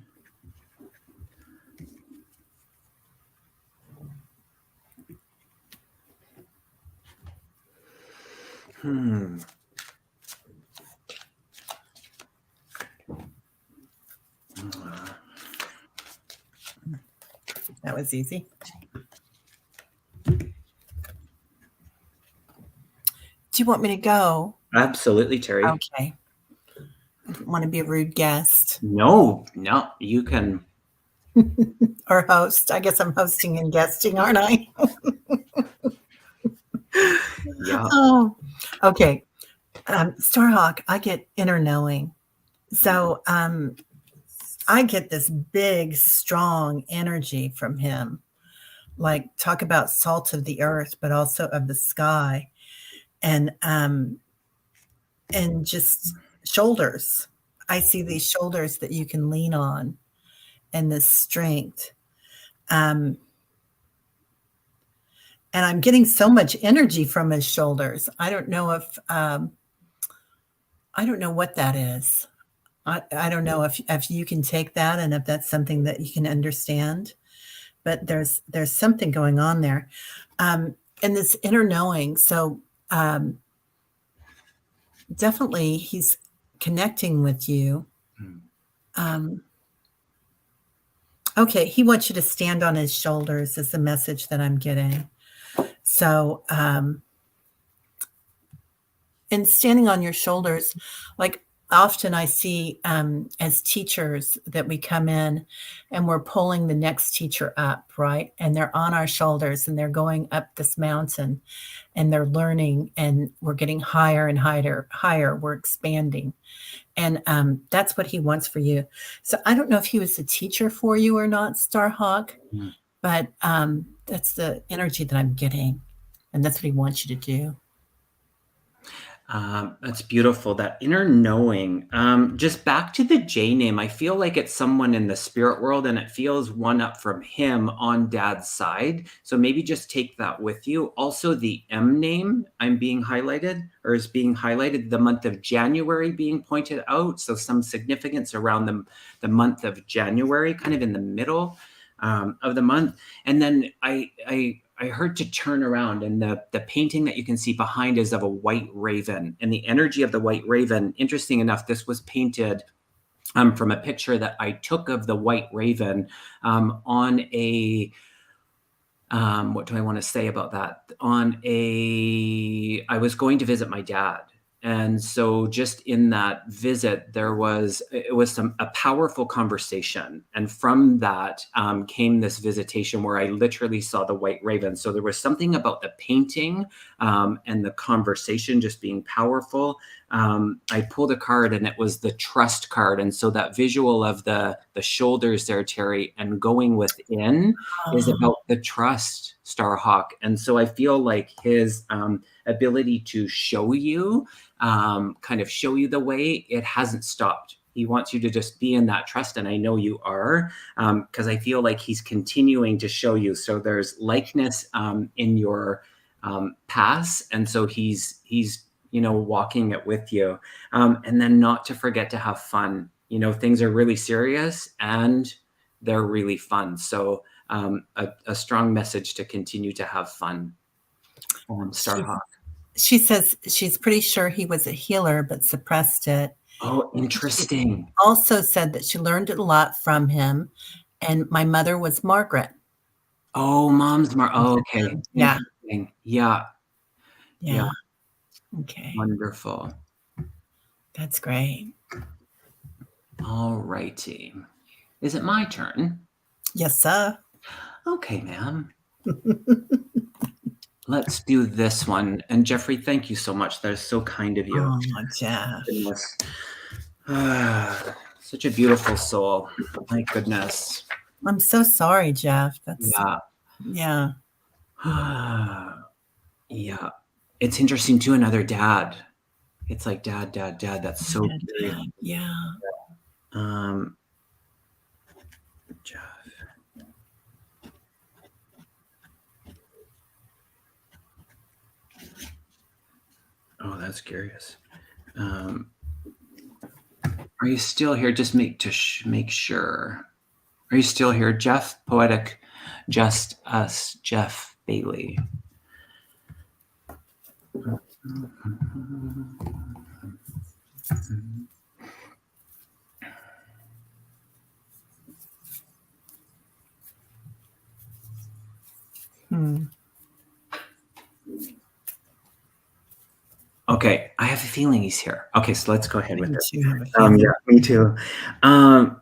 Hmm. That was easy. Do you want me to go? Absolutely, Terry. Okay. I didn't want to be a rude guest No, you can. or host. I guess I'm hosting and guesting, aren't I? Yeah. Oh, okay. Starhawk, I get inner knowing. So I get this big, strong energy from him. Like talk about salt of the earth, but also of the sky, and just shoulders. I see these shoulders that you can lean on, and this strength. Um, and I'm getting so much energy from his shoulders. I don't know if I don't know what that is. I don't know if you can take that and if that's something that you can understand. But there's something going on there, and this inner knowing. So definitely, he's connecting with you. Um, okay, he wants you to stand on his shoulders. Is the message that I'm getting. So, and standing on your shoulders, like often I see as teachers that we come in and we're pulling the next teacher up, right? And they're on our shoulders and they're going up this mountain and they're learning and we're getting higher and higher. We're expanding. And that's what he wants for you. So I don't know if he was a teacher for you or not, Starhawk, Mm. but that's the energy that I'm getting. And that's what he wants you to do. That's beautiful. That inner knowing. Just back to the J name. I feel like it's someone in the spirit world, and it feels one up from him on Dad's side. So maybe just take that with you. Also, the M name I'm being highlighted, or is being highlighted. The month of January being pointed out. So some significance around the month of January, kind of in the middle of the month. And then I I heard to turn around, and the painting that you can see behind is of a white raven, and the energy of the white raven. Interesting enough, this was painted from a picture that I took of the white raven on a what do I want to say about that? I was going to visit my dad. And so just in that visit, it was a powerful conversation. And from that came this visitation where I literally saw the white raven. So there was something about the painting and the conversation just being powerful. I pulled a card, and it was the trust card. And so that visual of the shoulders there, Terry, and going within is about the trust, Starhawk. And so I feel like his ability to show you, kind of show you the way, it hasn't stopped. He wants you to just be in that trust. And I know you are, because I feel like he's continuing to show you. So there's likeness in your paths. And so he's walking it with you. And then not to forget to have fun. Things are really serious and they're really fun. So a strong message to continue to have fun. Starhawk. She says she's pretty sure he was a healer, but suppressed it. Oh, interesting. She also said that she learned a lot from him. And my mother was Margaret. Oh, mom's Oh, okay. Yeah. Yeah. Yeah. Okay. Wonderful. That's great. All righty. Is it my turn? Yes, sir. Okay, ma'am. Let's do this one. And Jeffrey, thank you so much. That is so kind of you. Oh, Jeff. Such a beautiful soul. My goodness. I'm so sorry, Jeff. Yeah. Yeah. It's interesting too. Another dad. It's like dad. That's so curious. Yeah. Jeff. Oh, that's curious. Are you still here? Just make sure. Are you still here, Jeff? Poetic, just us, Jeff Bailey. Okay, I have a feeling he's here. Okay, so let's go ahead with it. Yeah, me too. I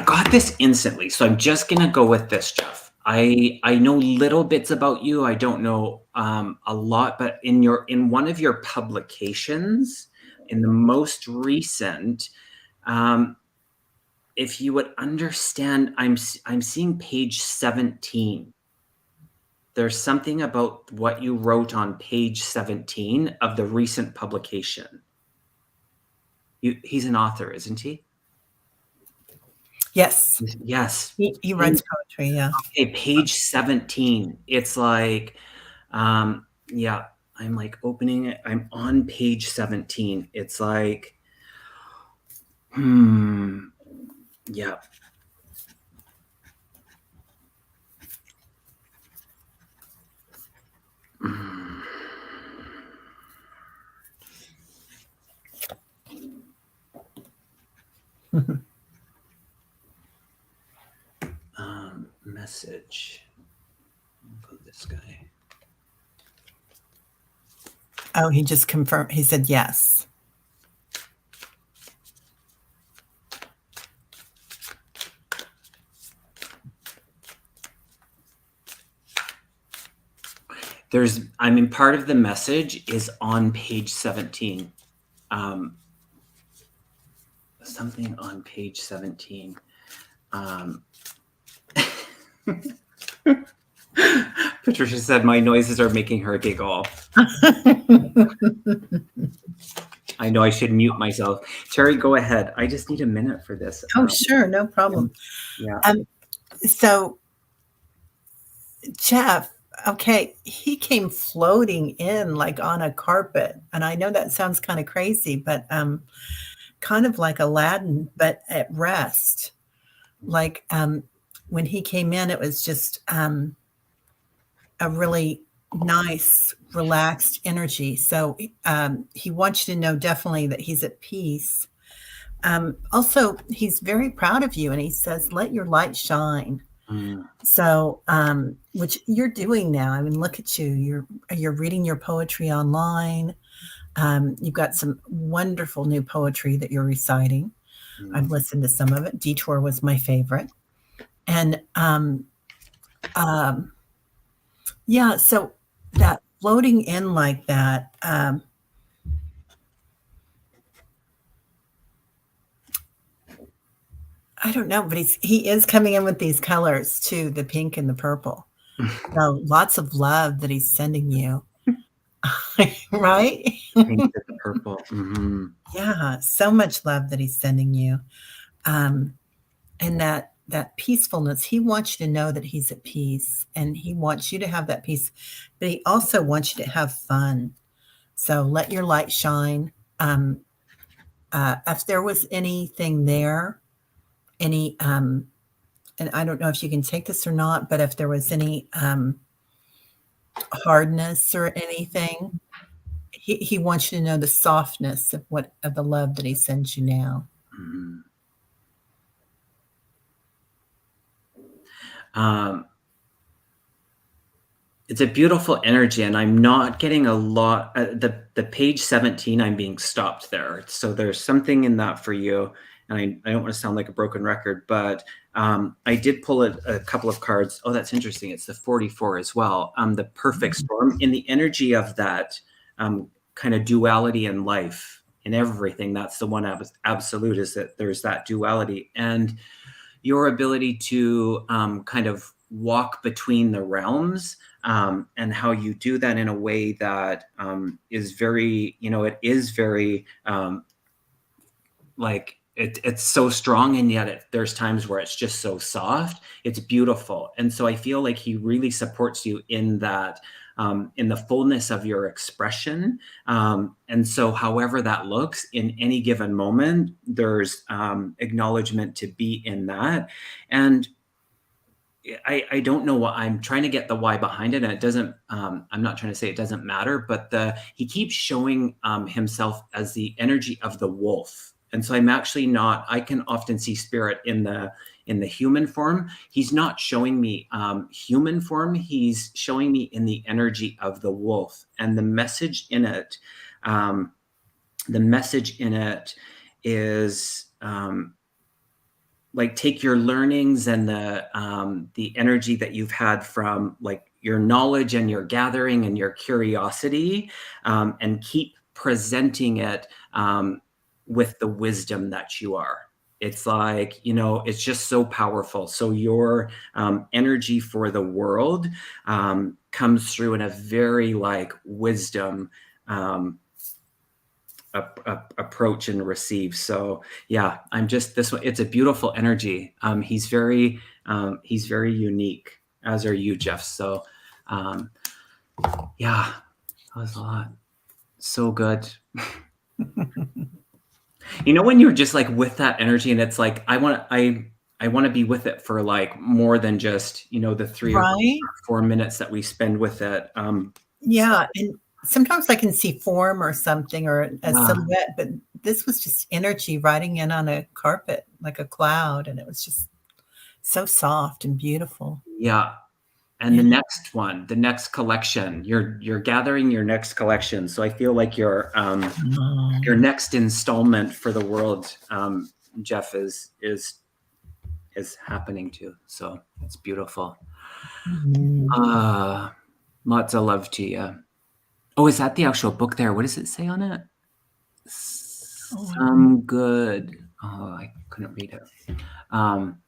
got this instantly, so I'm just gonna go with this, Jeff. I know little bits about you. I don't know a lot, but in one of your publications, in the most recent, if you would understand, I'm seeing page 17. There's something about what you wrote on page 17 of the recent publication. He's an author, isn't he? Yes. Yes. He writes poetry, yeah. Okay, page 17. It's like, yeah, I'm like opening it. I'm on page 17. It's like, yeah. Message. I'll put this guy. Oh, he just confirmed. He said yes. Part of the message is on page 17. Something on page 17. Patricia said my noises are making her giggle. I know I should mute myself. Terry, go ahead. I just need a minute for this. Oh, sure. No problem. Yeah. So, Jeff, okay, he came floating in like on a carpet. And I know that sounds kind of crazy, but kind of like Aladdin, but at rest. Like when he came in, it was just a really nice, relaxed energy. So he wants you to know definitely that he's at peace. Also, he's very proud of you, and he says, "Let your light shine." Mm, So, which you're doing now. I mean, look at you. You're reading your poetry online. You've got some wonderful new poetry that you're reciting. I've mm. listened to some of it. Detour was my favorite, and um, yeah. So that floating in like that. I don't know, but he is coming in with these colors too, the pink and the purple. So lots of love that he's sending you, right? Pink to the purple. Hmm. Yeah, so much love that he's sending you. Um, and that peacefulness, he wants you to know that he's at peace and he wants you to have that peace, but he also wants you to have fun. So let your light shine. Um, if there was anything there, any and I don't know if you can take this or not, but if there was any hardness or anything, he wants you to know the softness of what of the love that he sends you now. Hmm. Um, it's a beautiful energy, and I'm not getting a lot. The page 17, I'm being stopped there. So there's something in that for you. And I don't want to sound like a broken record, but I did pull a couple of cards. Oh, that's interesting. It's the 44 as well. The perfect Mhm. storm in the energy of that kind of duality in life, in everything. That's the one absolute, is that there's that duality. And your ability to kind of walk between the realms, and how you do that in a way that is very, it is very like it's so strong, and yet there's times where it's just so soft. It's beautiful. And so I feel like he really supports you in that, in the fullness of your expression. And so however that looks in any given moment, there's acknowledgement to be in that. And I don't know what I'm trying to get the why behind it, and it doesn't. I'm not trying to say it doesn't matter, but he keeps showing himself as the energy of the wolf, and so I'm actually not. I can often see spirit in the human form. He's not showing me human form. He's showing me in the energy of the wolf, and the message in it. Um, the message in it is. Like, take your learnings and the energy that you've had from like your knowledge and your gathering and your curiosity, and keep presenting it with the wisdom that you are. It's like, it's just so powerful. So your energy for the world comes through in a very like wisdom um, approach and receive. So yeah, I'm just this one. It's a beautiful energy. He's very unique, as are you, Jeff. So um, yeah, that was a lot. So good. When you're just like with that energy, and it's like I want to be with it for like more than just the 3 or 4 minutes that we spend with it. So Yeah, and sometimes I can see form or something or a yeah, silhouette, but this was just energy riding in on a carpet like a cloud, and it was just so soft and beautiful. yeah. And Yeah. the next collection, you're gathering your next collection. So I feel like your Mm. next installment for the world, Jeff, is happening too. So it's beautiful. Mhm. Uh Lots of love to you. Oh, is that the actual book there? What does it say on it? Oh, I don't Some good. Oh, I couldn't read it. Um,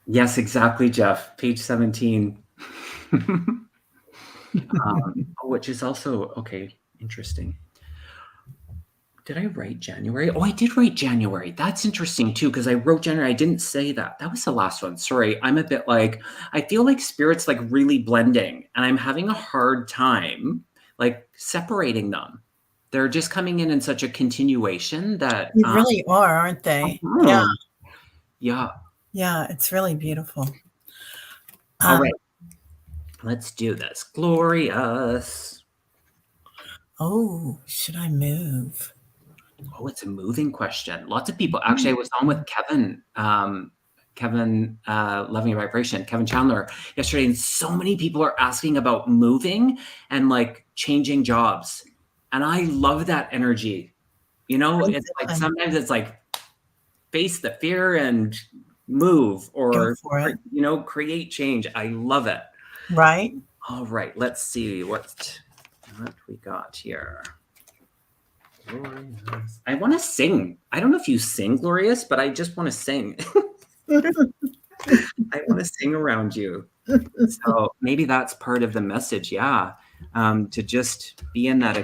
yes, exactly, Jeff. Page 17. Which is also okay, interesting. Did I write January? Oh, I did write January. That's interesting too, because I wrote January. I didn't say that. That was the last one. Sorry. I'm a bit like, I feel like spirit's like really blending, and I'm having a hard time like separating them. They're just coming in such a continuation that They really are, aren't they? Yeah. hmm, Yeah. Yeah, it's really beautiful. All right. Let's do this. Glorious. Oh, should I move? Oh, it's a moving question. Lots of people. Actually, I was on with Kevin, Loving Vibration, Kevin Chandler yesterday, and so many people are asking about moving and like changing jobs. And I love that energy. You know, it's like sometimes it's like face the fear and move Go or, for it. you know, create change. I love it. Right? All right, let's see what we got here. Glorious. I want to sing. I don't know if you sing, Glorious, but I just want to sing. I want to sing around you. So maybe that's part of the message. Yeah. To just be in that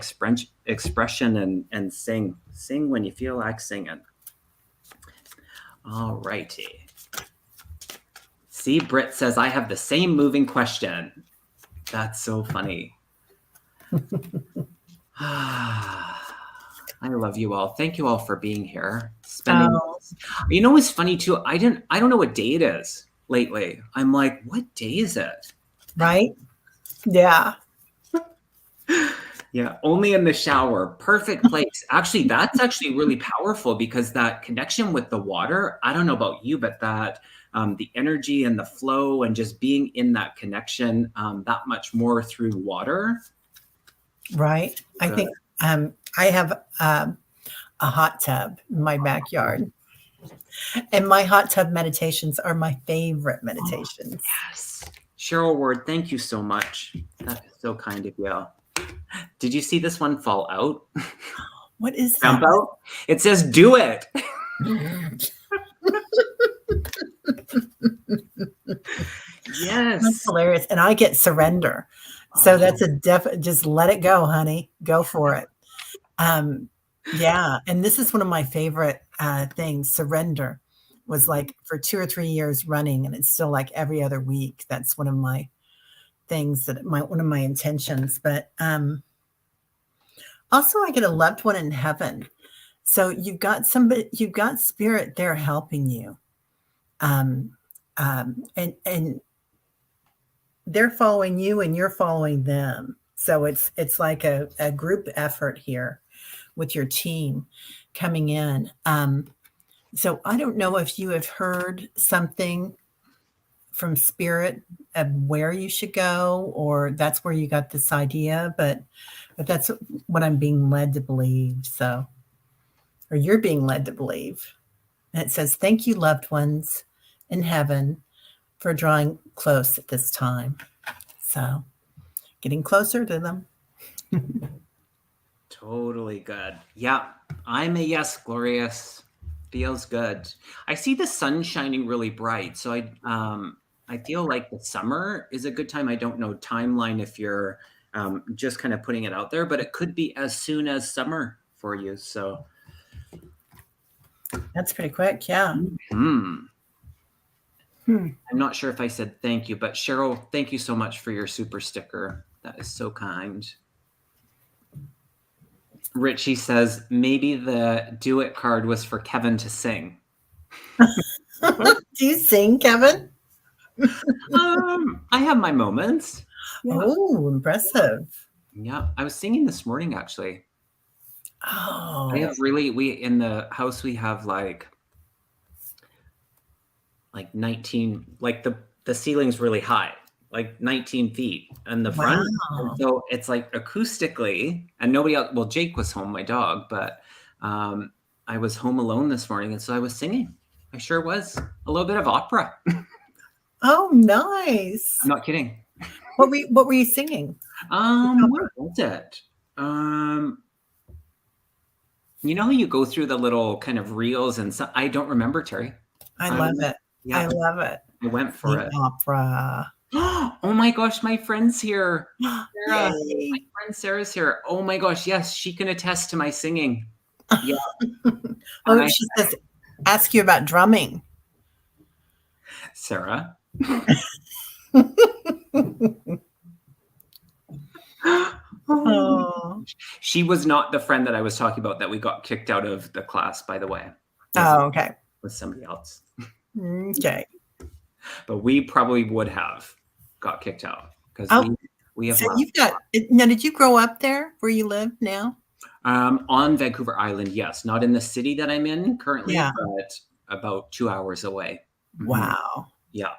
expression and sing. Sing when you feel like singing. All righty. See, Britt says, I have the same moving question. That's so funny. I love you all. Thank you all for being here. You know what's funny too? I don't know what day it is lately. I'm like, what day is it? Right? Yeah. Yeah, only in the shower. Perfect place. Actually, that's actually really powerful because that connection with the water, I don't know about you, but that the energy and the flow and just being in that connection that much more through water. Right. I think I have a hot tub in my backyard. And my hot tub meditations are my favorite meditations. Yes. Cheryl Ward, thank you so much. That is so kind of you. Did you see this one fall out? What is Jump that? out? It says, do it. Yes. That's hilarious. And I get surrender. So that's a just let it go, honey. Go for it. Yeah. And this is one of my favorite things. Surrender was like for 2 or 3 years running, and it's still like every other week. That's one of my things one of my intentions. But also I get a loved one in heaven. So you've got spirit there helping you. And they're following you and you're following them. So it's like a group effort here with your team coming in. So I don't know if you have heard something from spirit of where you should go, or that's where you got this idea, but that's what I'm being led to believe. So, or you're being led to believe. And it says, thank you, loved ones in heaven, for drawing close at this time. So getting closer to them. Totally good. Yeah, I'm a yes, Glorious. Feels good. I see the sun shining really bright. So I feel like the summer is a good time. I don't know timeline if you're just kind of putting it out there, but it could be as soon as summer for you. So that's pretty quick. Yeah. I'm not sure if I said thank you, but Cheryl, thank you so much for your super sticker. That is so kind. Richie says maybe the do it card was for Kevin to sing. Do you sing, Kevin? I have my moments. Yeah. Oh, impressive. Yeah, I was singing this morning actually. Oh. I have we in the house we have like 19, like the ceiling's really high, like 19 feet in the front. Wow. So it's like acoustically, and nobody else, well, Jake was home, my dog, but I was home alone this morning, and so I was singing. I sure was. A little bit of opera. Oh, nice. I'm not kidding. What were you singing? What was it? You know how you go through the little kind of reels and so I don't remember, Terry. I love it. Yeah, I love it. I went for it. Opera. Oh my gosh, my friend's here. Sarah, my friend Sarah's here. Oh my gosh, yes, she can attest to my singing. Yeah. She says, ask you about drumming. Sarah. Oh. She was not the friend that I was talking about that we got kicked out of the class, by the way. Oh, okay. With somebody else. Okay. But we probably would have got kicked out because Oh, we have so left. you've got now, did you grow up there where you live now? On Vancouver Island, yes, not in the city that I'm in currently, Yeah. but about 2 hours away. Mhm. Wow. Yeah,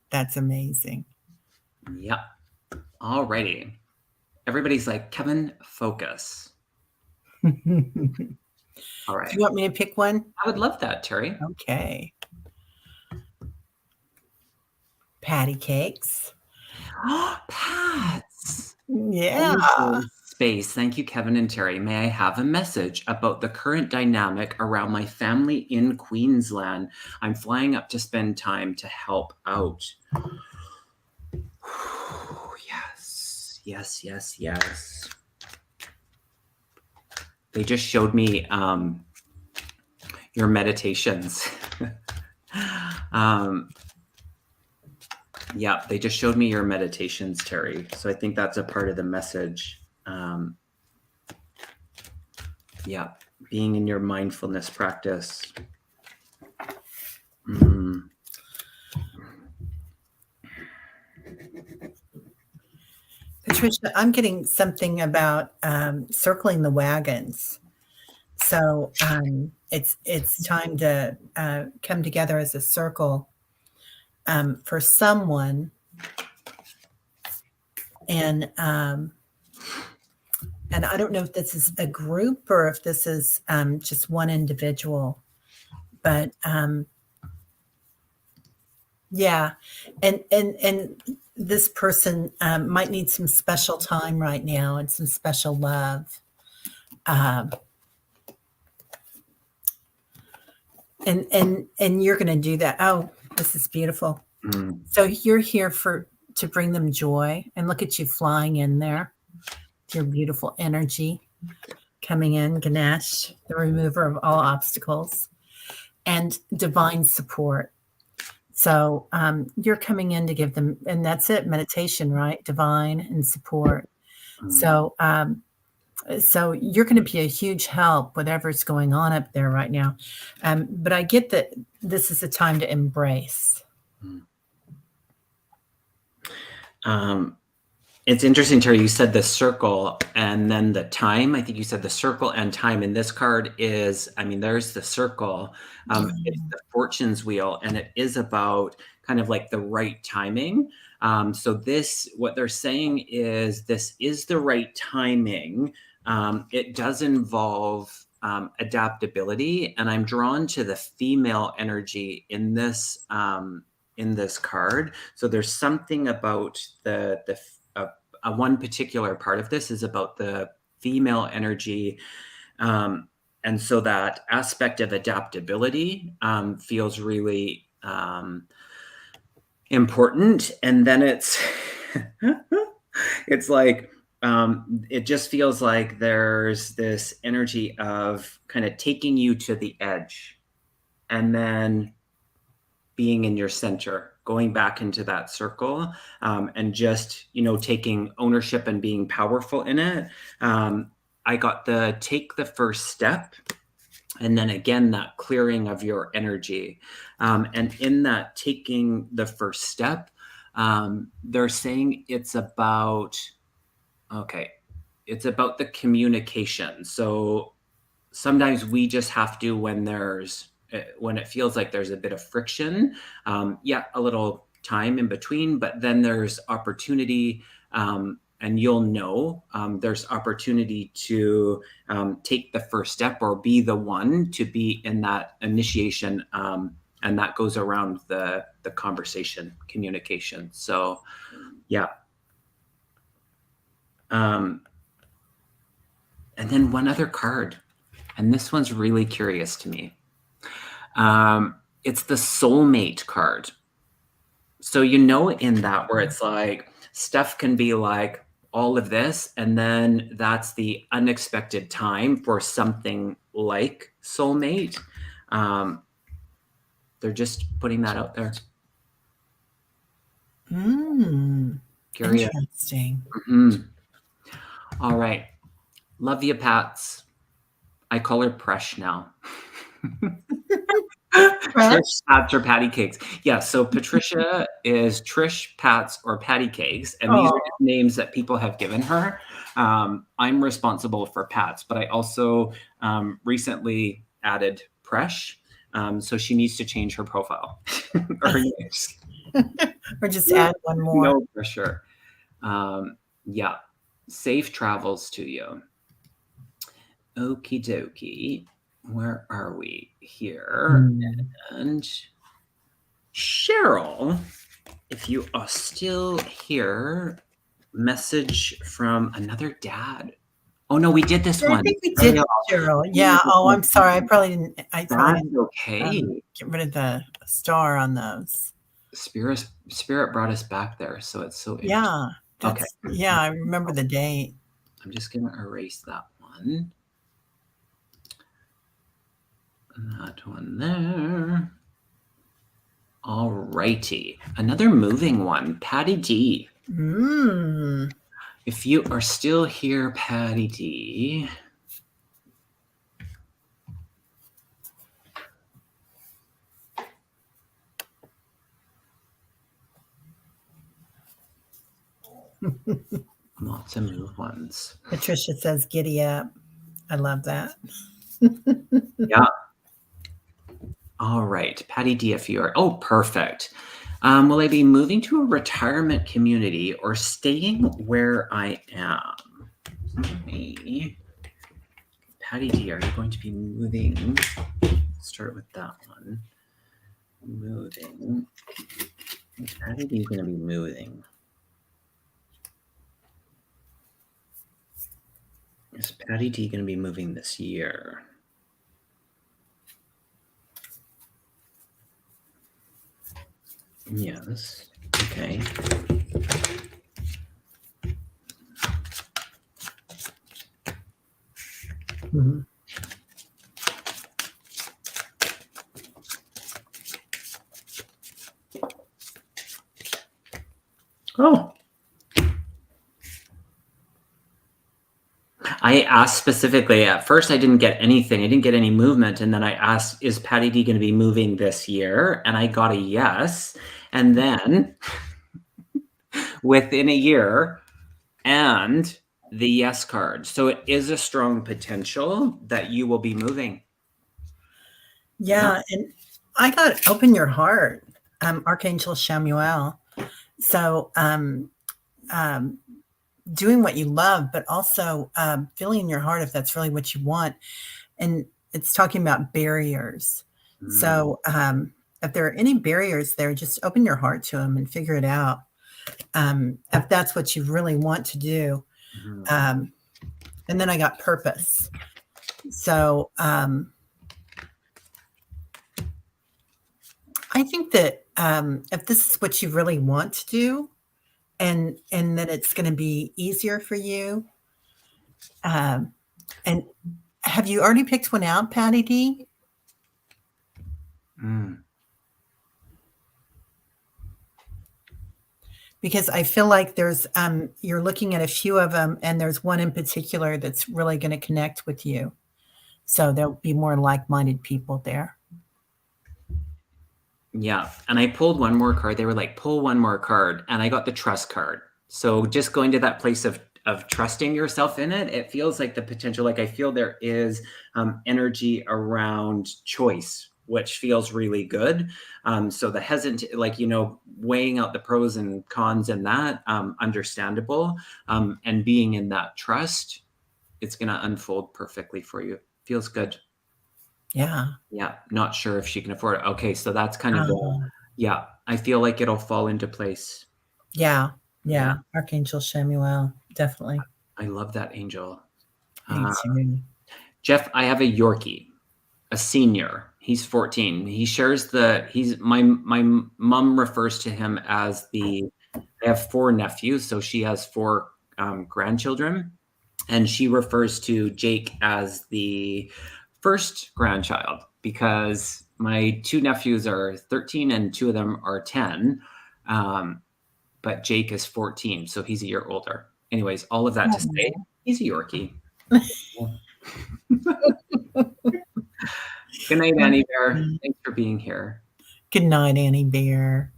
That's amazing. yeah. All righty. Everybody's like, Kevin, focus. Do All you right. want me to pick one? I would love that, Terry. Okay. Patty cakes. Pats. Yeah. Holding space. Thank you, Kevin and Terry. May I have a message about the current dynamic around my family in Queensland? I'm flying up to spend time to help out. Yes, yes, yes, yes. They just showed me your meditations. Yeah, they just showed me your meditations, Terry. So I think that's a part of the message. Yeah, being in your mindfulness practice. Mm. Patricia, I'm getting something about circling the wagons. So it's time to come together as a circle for someone, and I don't know if this is a group or if this is just one individual, but yeah, and this person might need some special time right now and some special love. Um, and you're going to do that. Oh, this is beautiful. Mm. So you're here to bring them joy, and look at you flying in there. Your beautiful energy coming in, Ganesh, the remover of all obstacles, and divine support. So you're coming in to give them, and that's it, meditation, right? Divine and support. Mm. So you're going to be a huge help, whatever's going on up there right now. But I get that this is a time to embrace. It's interesting, Terry, you said the circle and then the time. I think you said the circle and time. And this card is, I mean, there's the circle. It's the fortune's wheel, and it is about kind of like the right timing. So this, what they're saying is this is the right timing. It does involve adaptability, and I'm drawn to the female energy in this card. So there's something about the one particular part of this is about the female energy. And so that aspect of adaptability feels really important. And then it's it's like it just feels like there's this energy of kind of taking you to the edge and then being in your center, going back into that circle, and just, taking ownership and being powerful in it. I got the take the first step. And then again, that clearing of your energy. And in that taking the first step, they're saying it's about the communication. So sometimes we just have to, when it feels like there's a bit of friction, a little time in between, but then there's opportunity, and there's opportunity to take the first step or be the one to be in that initiation, and that goes around the conversation, communication. So yeah. And then one other card, and this one's really curious to me. It's the soulmate card. So in that where it's like stuff can be like all of this, and then that's the unexpected time for something like soulmate. They're just putting that out there. Curious. Interesting. Mm-hmm. All right. Love you, Pats. I call her Presh now. Trish, Pats, or Patty Cakes. Yeah, so Patricia is Trish, Pats, or Patty Cakes, and these are Oh, just names that people have given her. I'm responsible for Pats, but I also recently added Presh, so she needs to change her profile or her names. or just add one more. No pressure. Yeah, safe travels to you. Okie dokie. Where are we here? And Cheryl, if you are still here, message from another dad. Oh no, we did this I one. think we did, Cheryl. Yeah. Oh, I'm sorry. I probably didn't. I probably That's didn't okay. get rid of the star on those. Spirit brought us back there, so it's so interesting. Yeah, Okay, yeah. I remember the date. I'm just gonna erase that one. That one there. All righty. Another moving one. Patty D. If you are still here, Patty D. Lots of move ones. Patricia says, "Giddy up." I love that. Yeah. All right, Patty D. If you are, oh, perfect. Will I be moving to a retirement community or staying where I am? Me. Patty D, are you going to be moving? Start with that one. Moving. Patty D is going to be moving. Is Patty D going to be moving this year? Yes. Okay. Oh. I asked specifically, at first I didn't get anything. I didn't get any movement. And then I asked, is Patty D going to be moving this year? And I got a yes. And then within a year and the yes card. So it is a strong potential that you will be moving. Yeah. And I got open your heart, Archangel Shamuel. So, doing what you love, but also feeling in your heart if that's really what you want. And it's talking about barriers. So if there are any barriers there, just open your heart to them and figure it out. If that's what you really want to do. And then I got purpose. So I think that if this is what you really want to do, and that it's going to be easier for you. And have you already picked one out, Patty D? Because I feel like there's you're looking at a few of them, and there's one in particular that's really going to connect with you. So there'll be more like-minded people there. Yeah. And I pulled one more card. They were like, pull one more card. And I got the trust card. So just going to that place of trusting yourself in it, it feels like the potential, like I feel there is energy around choice, which feels really good. So the hesitant, like, weighing out the pros and cons and that, understandable. And being in that trust, it's going to unfold perfectly for you. Feels good. Yeah. Yeah. Not sure if she can afford it. Okay. So that's kind of yeah. I feel like it'll fall into place. Yeah. Yeah. Archangel Shamuel. Definitely. I love that angel. Jeff, I have a Yorkie, a senior. He's 14. He shares my mom refers to him as I have 4 nephews. So she has 4 grandchildren, and she refers to Jake as the first grandchild because my 2 nephews are 13 and 2 of them are 10. But Jake is 14, so he's a year older. Anyways, all of that to say, he's a Yorkie. Good night, Annie Bear. Thanks for being here. Good night, Annie Bear.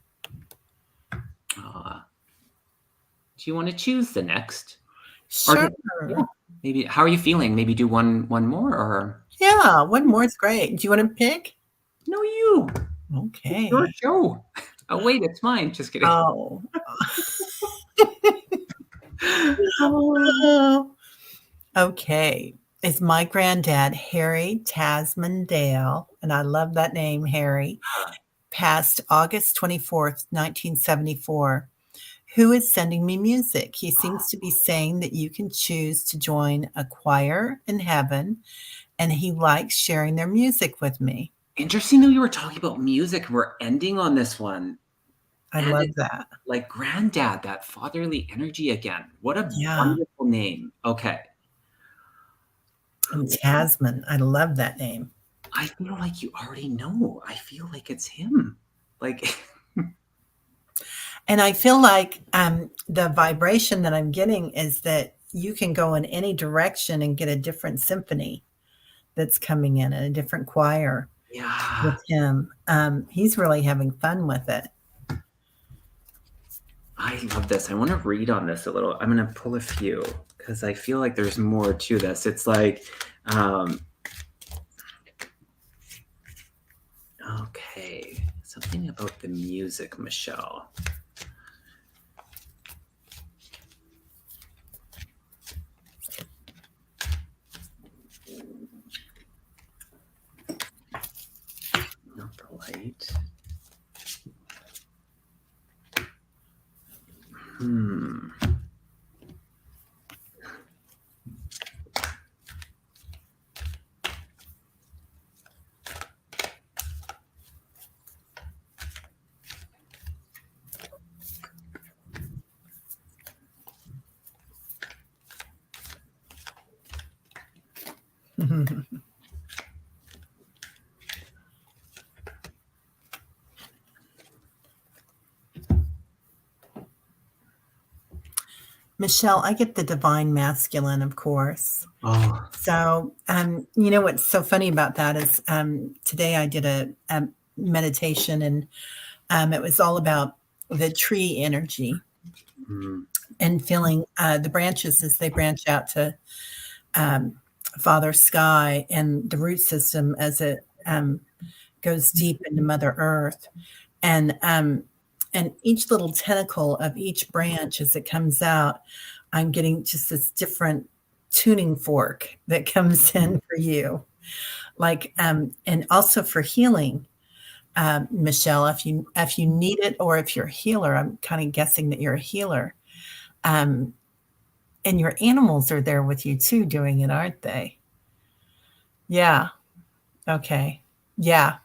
Uh, do you want to choose the next? Or Sure. yeah, maybe. How are you feeling? Maybe do one more, or Yeah, one more is great. Do you want to pick? no, you. It's your Okay. show. Oh wait, it's mine. Just kidding. Oh. Oh, Oh. Okay. It's my granddad, Harry Tasman Dale, and I love that name, Harry, passed August 24th, 1974. Who is sending me music? He seems to be saying that you can choose to join a choir in heaven, and he likes sharing their music with me. interesting that we were talking about music. We're ending on this one. I And love it's that. like granddad, that fatherly energy again. What a Yeah. wonderful name. Okay. And Tasman, I love that name. I feel like you already know. I feel like it's him. Like, And I feel like the vibration that I'm getting is that you can go in any direction and get a different symphony that's coming in and a different choir yeah, with him. He's really having fun with it. I love this. I want to read on this a little. I'm going to pull a few because I feel like there's more to this. It's like, okay, something about the music, Michelle. Not the light. Michelle, I get the divine masculine, of course. Oh, So, you know what's so funny about that is today I did a meditation, and it was all about the tree energy and feeling the branches as they branch out to Father Sky and the root system as it goes deep into Mother Earth. And each little tentacle of each branch as it comes out, I'm getting just this different tuning fork that comes in for you. Like, and also for healing, Michelle, if you need it, or if you're a healer, I'm kind of guessing that you're a healer. And your animals are there with you too, doing it, aren't they? Yeah. Okay. Yeah.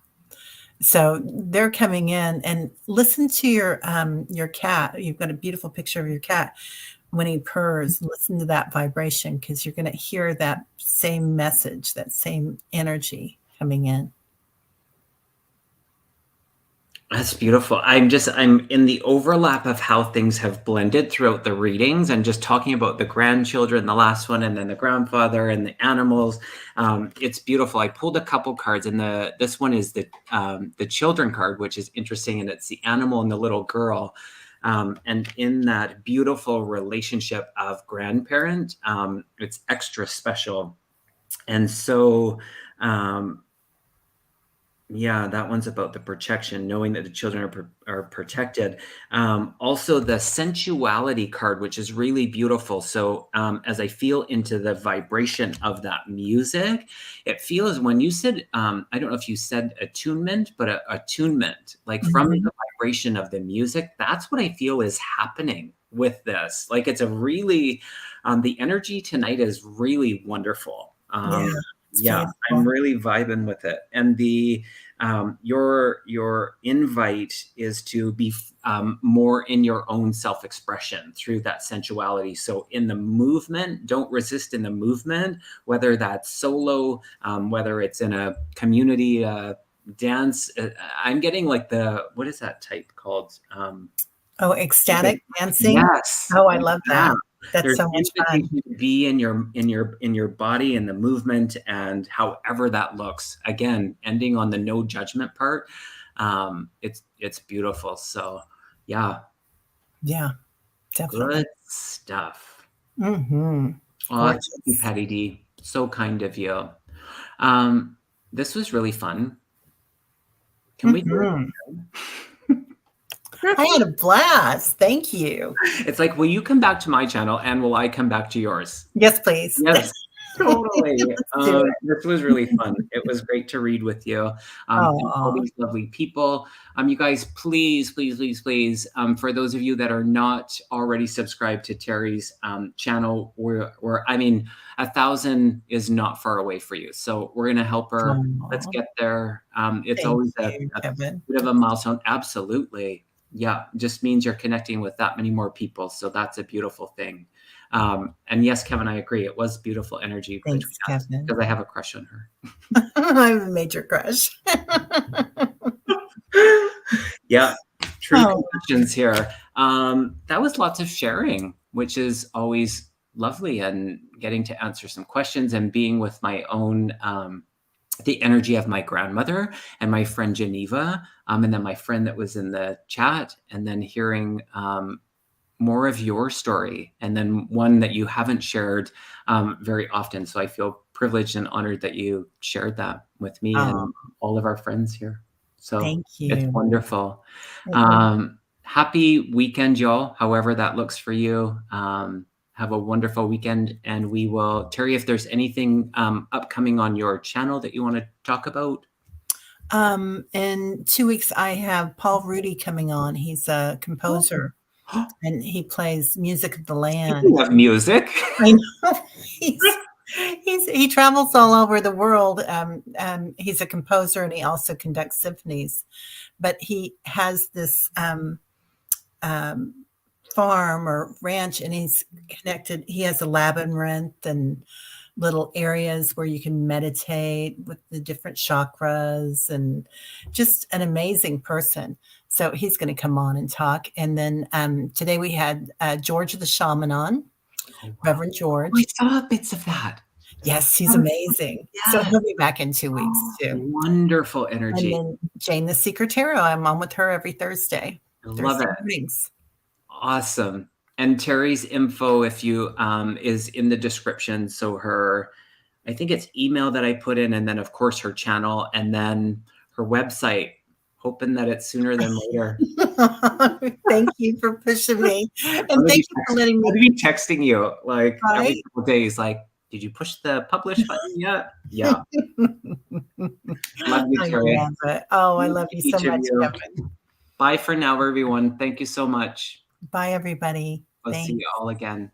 So they're coming in, and listen to your cat. You've got a beautiful picture of your cat when he purrs. Listen to that vibration, because you're going to hear that same message, that same energy coming in. that's beautiful. I'm in the overlap of how things have blended throughout the readings, and just talking about the grandchildren, the last one, and then the grandfather and the animals. It's beautiful. I pulled a couple cards, and this one is the children card, which is interesting, and it's the animal and the little girl. And in that beautiful relationship of grandparent, it's extra special. And so, yeah, that one's about the protection, knowing that the children are protected. Also, the sensuality card, which is really beautiful. So, as I feel into the vibration of that music, it feels, when you said, I don't know if you said attunement, but attunement, like from Mhm. the vibration of the music, that's what I feel is happening with this. Like, it's a really, the energy tonight is really wonderful. Yeah, it's Yeah, I'm beautiful. really vibing with it. And your invite is to be more in your own self-expression through that sensuality. So in the movement, don't resist in the movement, whether that's solo, whether it's in a community dance. I'm getting like what is that type called? Oh, ecstatic dancing. Yes. Oh, I love Yeah. that. That's There's so much fun. invitation to be in your body and the movement and however that looks. Again, ending on the no judgment part. It's beautiful. So yeah, Yeah, good definitely. stuff. Mhm. Oh, thank you, Gorgeous. Patty D. So kind of you. Um, this was really fun. Can we do Mhm. it I again? had a blast. Thank you. It's like, will you come back to my channel and will I come back to yours? Yes, please. Yes, totally. Let's do it. This was really fun. It was great to read with you, and all Oh, these lovely people. You guys, please, please, please, please, for those of you that are not already subscribed to Terry's channel, I mean, 1,000 is not far away for you. So we're gonna help her. Let's oh, get there. It's thank always you, a Kevin. bit of a milestone. Absolutely. Yeah, just means you're connecting with that many more people. So that's a beautiful thing. And yes, Kevin, I agree. It was beautiful energy between Thanks, us Kevin. because I have a crush on her. I have a major crush. Yeah, true Oh, connections here. That was lots of sharing, which is always lovely, and getting to answer some questions and being with my own the energy of my grandmother and my friend Geneva, and then my friend that was in the chat, and then hearing more of your story, and then one that you haven't shared very often. So I feel privileged and honored that you shared that with me oh, and all of our friends here. So thank it's you. wonderful. It was Happy weekend, y'all, however that looks for you. Have a wonderful weekend, and we will, Terry, if there's anything upcoming on your channel that you want to talk about. In 2 weeks, I have Paul Rudy coming on. He's a Oh, composer, and he plays music of the land. speaking of music. I know. He travels all over the world. He's a composer, and he also conducts symphonies. But he has this um, farm or ranch, and he's connected. He has a labyrinth and little areas where you can meditate with the different chakras, and just an amazing person. So he's going to come on and talk. And then today we had George the Shaman on, Oh, wow. Reverend Oh, I George. saw bits of that. Yes, he's Um, amazing. So yes. he'll be back in 2 weeks Oh, too. wonderful And energy. then Jane the Secret Tarot, I'm on with her every I love Thursday it. mornings. Awesome. And Terry's info, if you is in the description. So I think it's email that I put in, and then of course her channel, and then her website. Hoping that it's sooner than later. Thank you for pushing me, I'm and gonna thank be you for letting me texting you like every try. couple of days. Like, did you push the publish button yet? Yeah. Love you, I Terry. love it. Oh, I love you so Each of much, you. Kevin. Bye for now, everyone. Thank you so much. Bye, everybody. We'll see you Thanks. all again.